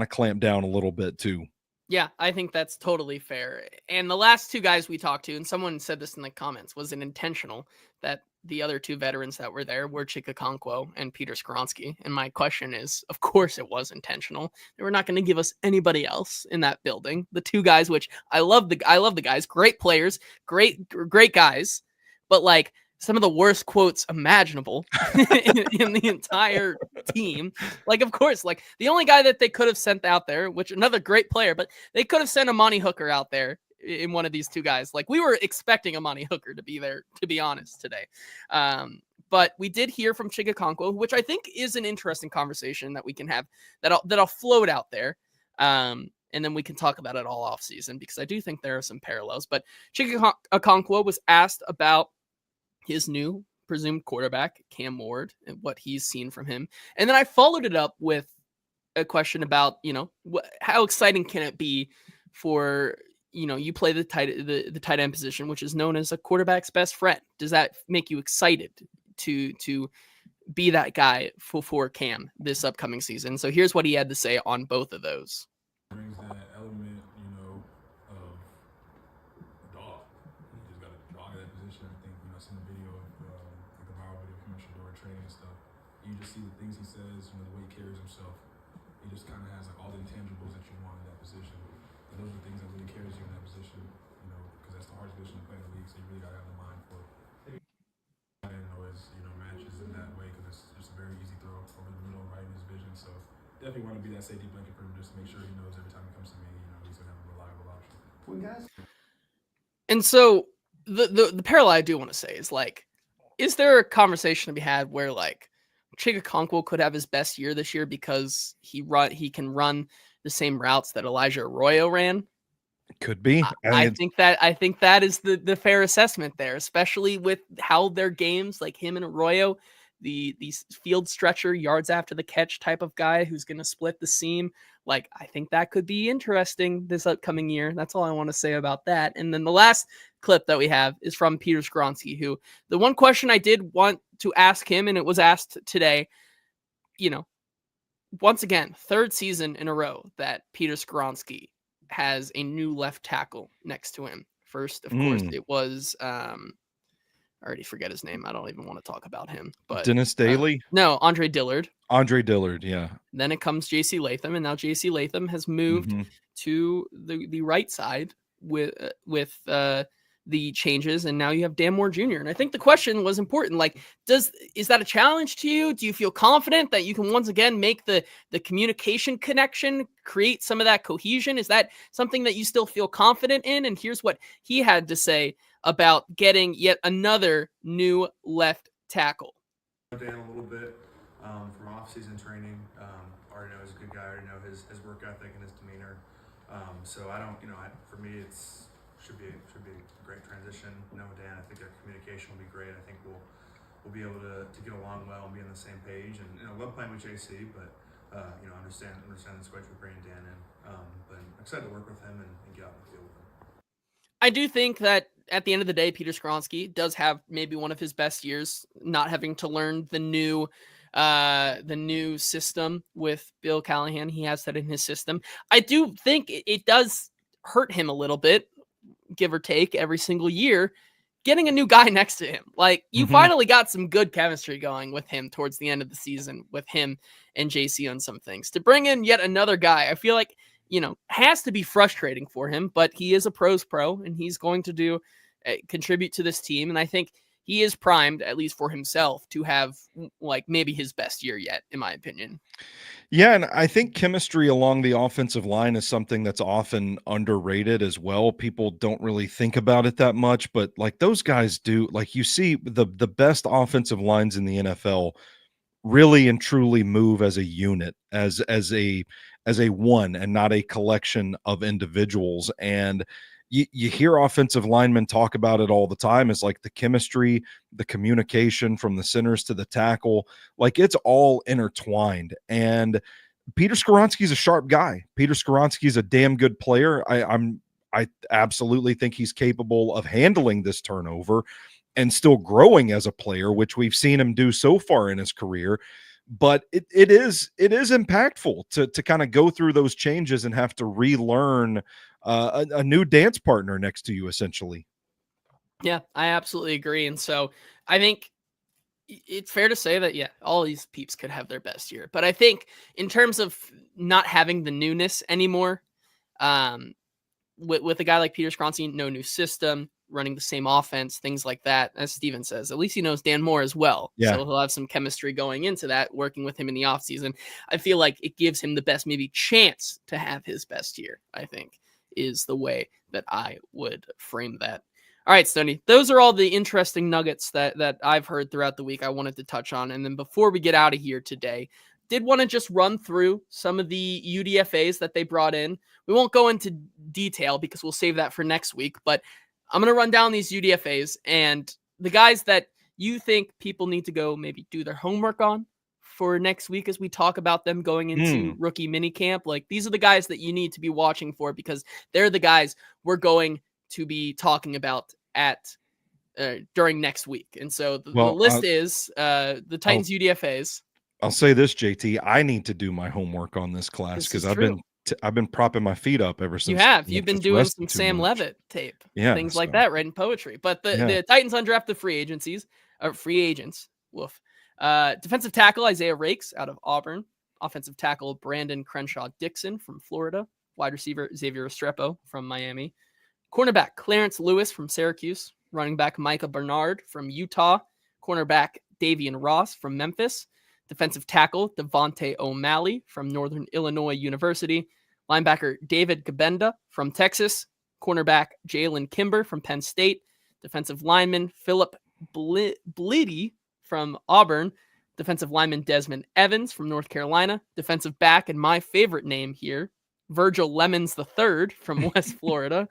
clamped down a little bit too. Yeah, I think that's totally fair. And the last 2 guys we talked to, and someone said this in the comments, was it intentional that the other 2 veterans that were there were Okonkwo and Peter Skoronski? And my question is, of course it was intentional. They were not going to give us anybody else in that building. The 2 guys, which I love the guys, great players, great guys, but like some of the worst quotes imaginable in the entire team. Like, of course, like the only guy that they could have sent out there, which another great player, but they could have sent Amani Hooker out there in one of these 2 guys. Like, we were expecting Amani Hooker to be there, to be honest, today. But we did hear from Okonkwo, which I think is an interesting conversation that we can have, that'll float out there. And then we can talk about it all off season, because I do think there are some parallels. But Okonkwo was asked about his new presumed quarterback, Cam Ward, and what he's seen from him. And then I followed it up with a question about, how exciting can it be for, you play the tight end position, which is known as a quarterback's best friend. Does that make you excited to be that guy for Cam this upcoming season? So here's what he had to say on both of those. Brings that element, of dog. You just got to dog in that position. I think, I've seen the video of like a viral video from Shador training and stuff. You just see the things he says, the way he carries himself. He just kind of has like all the intangibles that you want in that position. And those are the things that really carries you in that position, because that's the hardest position to play in the league. So you really got to have the mind for it. And always, matches in that way, because it's just a very easy throw over the middle, right in his vision. So definitely want to be that safety blanket for him, just to make sure he knows every time he comes to me, he's going to have a reliable option. And so the parallel I do want to say is, like, is there a conversation to be had where, like, Okonkwo could have his best year this year because he can run the same routes that Elijah Arroyo ran? Could be. I think that is the fair assessment there, especially with how their games, like him and Arroyo, the field stretcher, yards after the catch type of guy who's going to split the seam. Like, I think that could be interesting this upcoming year. That's all I want to say about that. And then the last clip that we have is from Peter Skoronski, who, the one question I did want to ask him, and it was asked today, once again, third season in a row that Peter Skoronski has a new left tackle next to him. First, of course, it was I already forget his name. I don't even want to talk about him. But Dennis Daly? No, Andre Dillard. Andre Dillard, yeah. Then it comes J.C. Latham, and now J.C. Latham has moved to the right side with the changes, and now you have Dan Moore Jr. And I think the question was important. Like, is that a challenge to you? Do you feel confident that you can once again make the communication connection, create some of that cohesion? Is that something that you still feel confident in? And here's what he had to say about getting yet another new left tackle. Dan a little bit from off-season training. Already know he's a good guy. Already know his work ethic and his demeanor. So I don't, for me, should be a great transition. Dan, I think our communication will be great. I think we'll be able to get along well and be on the same page. And love playing with JC, but understand the switch with bringing Dan in. But I'm excited to work with him and get out in the field with him. I do think that at the end of the day, Peter Skoronski does have maybe one of his best years, not having to learn the new system with Bill Callahan. He has that in his system. I do think it does hurt him a little bit, give or take, every single year, getting a new guy next to him. Like, you finally got some good chemistry going with him towards the end of the season, with him and JC on some things. To bring in yet another guy, I feel like, has to be frustrating for him, but he is a pros pro, and he's going to contribute to this team. And I think he is primed, at least for himself, to have like maybe his best year yet, in my opinion. Yeah, and I think chemistry along the offensive line is something that's often underrated as well. People don't really think about it that much, but like those guys do. Like, you see the best offensive lines in the NFL really and truly move as a unit, as a one, and not a collection of individuals. And you hear offensive linemen talk about it all the time. It's like the chemistry, the communication from the centers to the tackle, like it's all intertwined. And Peter Skoronski's a sharp guy. Peter Skoronski's a damn good player. I absolutely think he's capable of handling this turnover and still growing as a player, which we've seen him do so far in his career. But it is impactful to kind of go through those changes and have to relearn a new dance partner next to you, essentially. Yeah, I absolutely agree. And so I think it's fair to say that, yeah, all these peeps could have their best year. But I think in terms of not having the newness anymore, with a guy like Peter Skoronski, no new system, running the same offense, things like that, as Steven says, at least he knows Dan Moore as well. Yeah. So he'll have some chemistry going into that, working with him in the offseason. I feel like it gives him the best maybe chance to have his best year, I think, is the way that I would frame that. All right, Stoney, those are all the interesting nuggets that I've heard throughout the week I wanted to touch on. And then before we get out of here today, did want to just run through some of the UDFAs that they brought in. We won't go into detail because we'll save that for next week, but I'm going to run down these UDFAs and the guys that you think people need to go maybe do their homework on for next week as we talk about them going into rookie minicamp. Like, these are the guys that you need to be watching for because they're the guys we're going to be talking about during next week. And so the list is the Titans UDFAs. I'll say this, JT, I need to do my homework on this class because I've been propping my feet up ever since. You've been doing some Sam Levitt tape, things like that, writing poetry. But the Titans undrafted free agents. Woof. Defensive tackle Isaiah Rakes out of Auburn. Offensive tackle Brandon Crenshaw Dixon from Florida. Wide receiver Xavier Restrepo from Miami. Cornerback Clarence Lewis from Syracuse. Running back Micah Bernard from Utah. Cornerback Davian Ross from Memphis. Defensive tackle Devontae O'Malley from Northern Illinois University. Linebacker David Gabenda from Texas. Cornerback Jalen Kimber from Penn State. Defensive lineman Philip Bliddy from Auburn. Defensive lineman Desmond Evans from North Carolina. Defensive back, and my favorite name here, Virgil Lemons III from West Florida.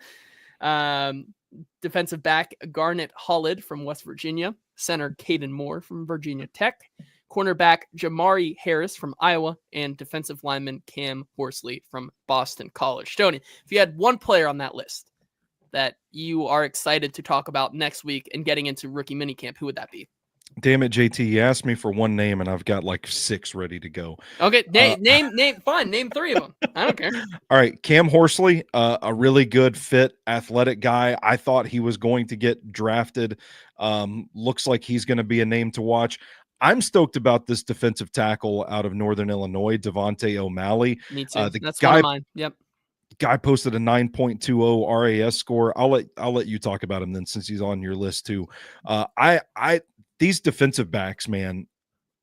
Defensive back Garnet Hollid from West Virginia. Center Caden Moore from Virginia Tech. Cornerback Jamari Harris from Iowa, and defensive lineman Cam Horsley from Boston College. Stoney, if you had one player on that list that you are excited to talk about next week and getting into rookie minicamp, who would that be? Damn it, JT. You asked me for one name, and I've got like 6 ready to go. Okay, name. Fine, name 3 of them. I don't care. All right, Cam Horsley, a really good fit, athletic guy. I thought he was going to get drafted. Looks like he's going to be a name to watch. I'm stoked about this defensive tackle out of Northern Illinois, Devontae O'Malley. Me too. The That's guy, one of mine. Yep. Guy posted a 9.20 RAS score. I'll let you talk about him then, since he's on your list too. These defensive backs, man.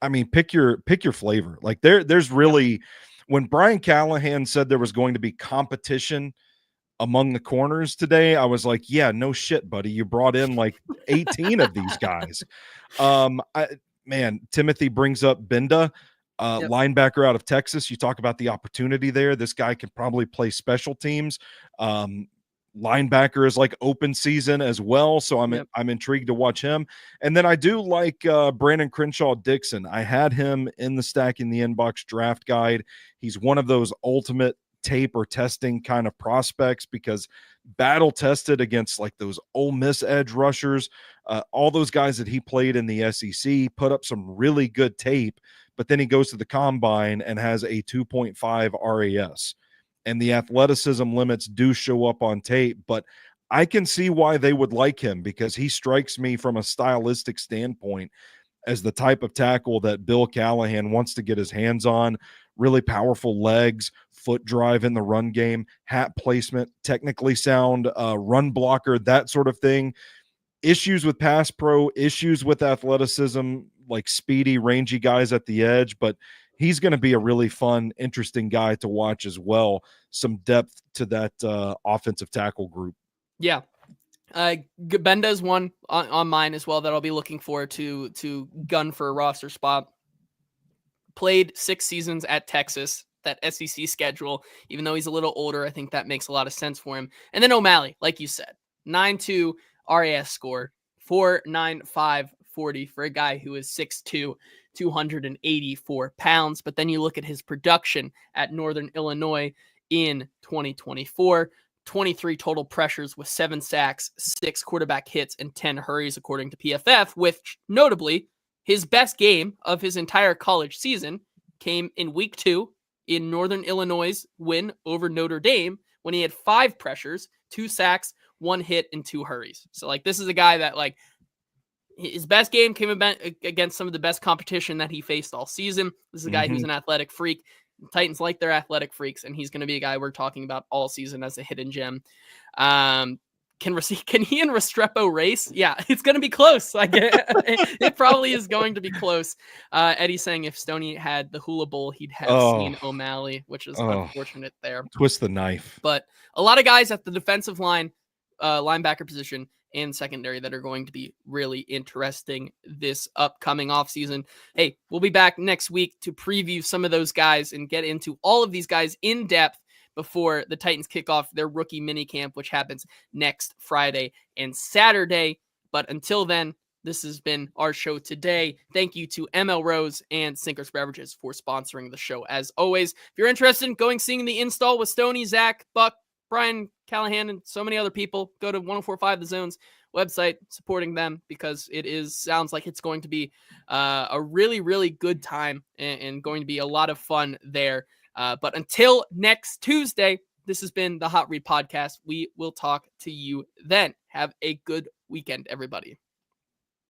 I mean, pick your flavor. Like there's really, when Brian Callahan said there was going to be competition among the corners today, I was like, yeah, no shit, buddy. You brought in like 18 of these guys. Timothy brings up Benda, linebacker out of Texas. You talk about the opportunity there. This guy can probably play special teams. Linebacker is like open season as well, so I'm intrigued to watch him. And then I do like Brandon Crenshaw Dixon. I had him in the Stack in the Inbox draft guide. He's one of those ultimate tape or testing kind of prospects, because battle tested against like those Ole Miss edge rushers, all those guys that he played in the SEC, put up some really good tape, but then he goes to the combine and has a 2.5 RAS. And the athleticism limits do show up on tape, but I can see why they would like him, because he strikes me from a stylistic standpoint as the type of tackle that Bill Callahan wants to get his hands on. Really powerful legs, foot drive in the run game, hat placement, technically sound, run blocker, that sort of thing. Issues with pass pro, issues with athleticism, like speedy, rangy guys at the edge, but he's going to be a really fun, interesting guy to watch as well. Some depth to that offensive tackle group. Yeah. Benda's one on mine as well that I'll be looking forward to gun for a roster spot. Played 6 seasons at Texas, that SEC schedule. Even though he's a little older, I think that makes a lot of sense for him. And then O'Malley, like you said, 9.2 RAS score, 4.95 40 for a guy who is 6'2", 284 pounds. But then you look at his production at Northern Illinois in 2024, 23 total pressures with 7 sacks, 6 quarterback hits, and 10 hurries, according to PFF, which notably his best game of his entire college season came in week 2 in Northern Illinois' win over Notre Dame, when he had 5 pressures, 2 sacks, 1 hit, and 2 hurries. So like, this is a guy that like, his best game came against some of the best competition that he faced all season. This is a guy who's an athletic freak. Titans like their athletic freaks, and he's going to be a guy we're talking about all season as a hidden gem. Can he and Restrepo race? Yeah, it's going to be close. Like it probably is going to be close. Eddie's saying if Stoney had the Hula Bowl, he'd have seen O'Malley, which is unfortunate there. Twist the knife. But a lot of guys at the defensive line, linebacker position, and secondary that are going to be really interesting this upcoming offseason. Hey, we'll be back next week to preview some of those guys and get into all of these guys in depth before the Titans kick off their rookie minicamp, which happens next Friday and Saturday. But until then, this has been our show today. Thank you to M.L.Rose and Sinkers Beverages for sponsoring the show. As always, if you're interested in seeing the install with Stoney, Zach, Buck, Brian Callahan, and so many other people, go to 1045 The Zone's website, supporting them, because sounds like it's going to be a really, really good time and going to be a lot of fun there. But until next Tuesday, this has been the Hot Read Podcast. We will talk to you then. Have a good weekend, everybody.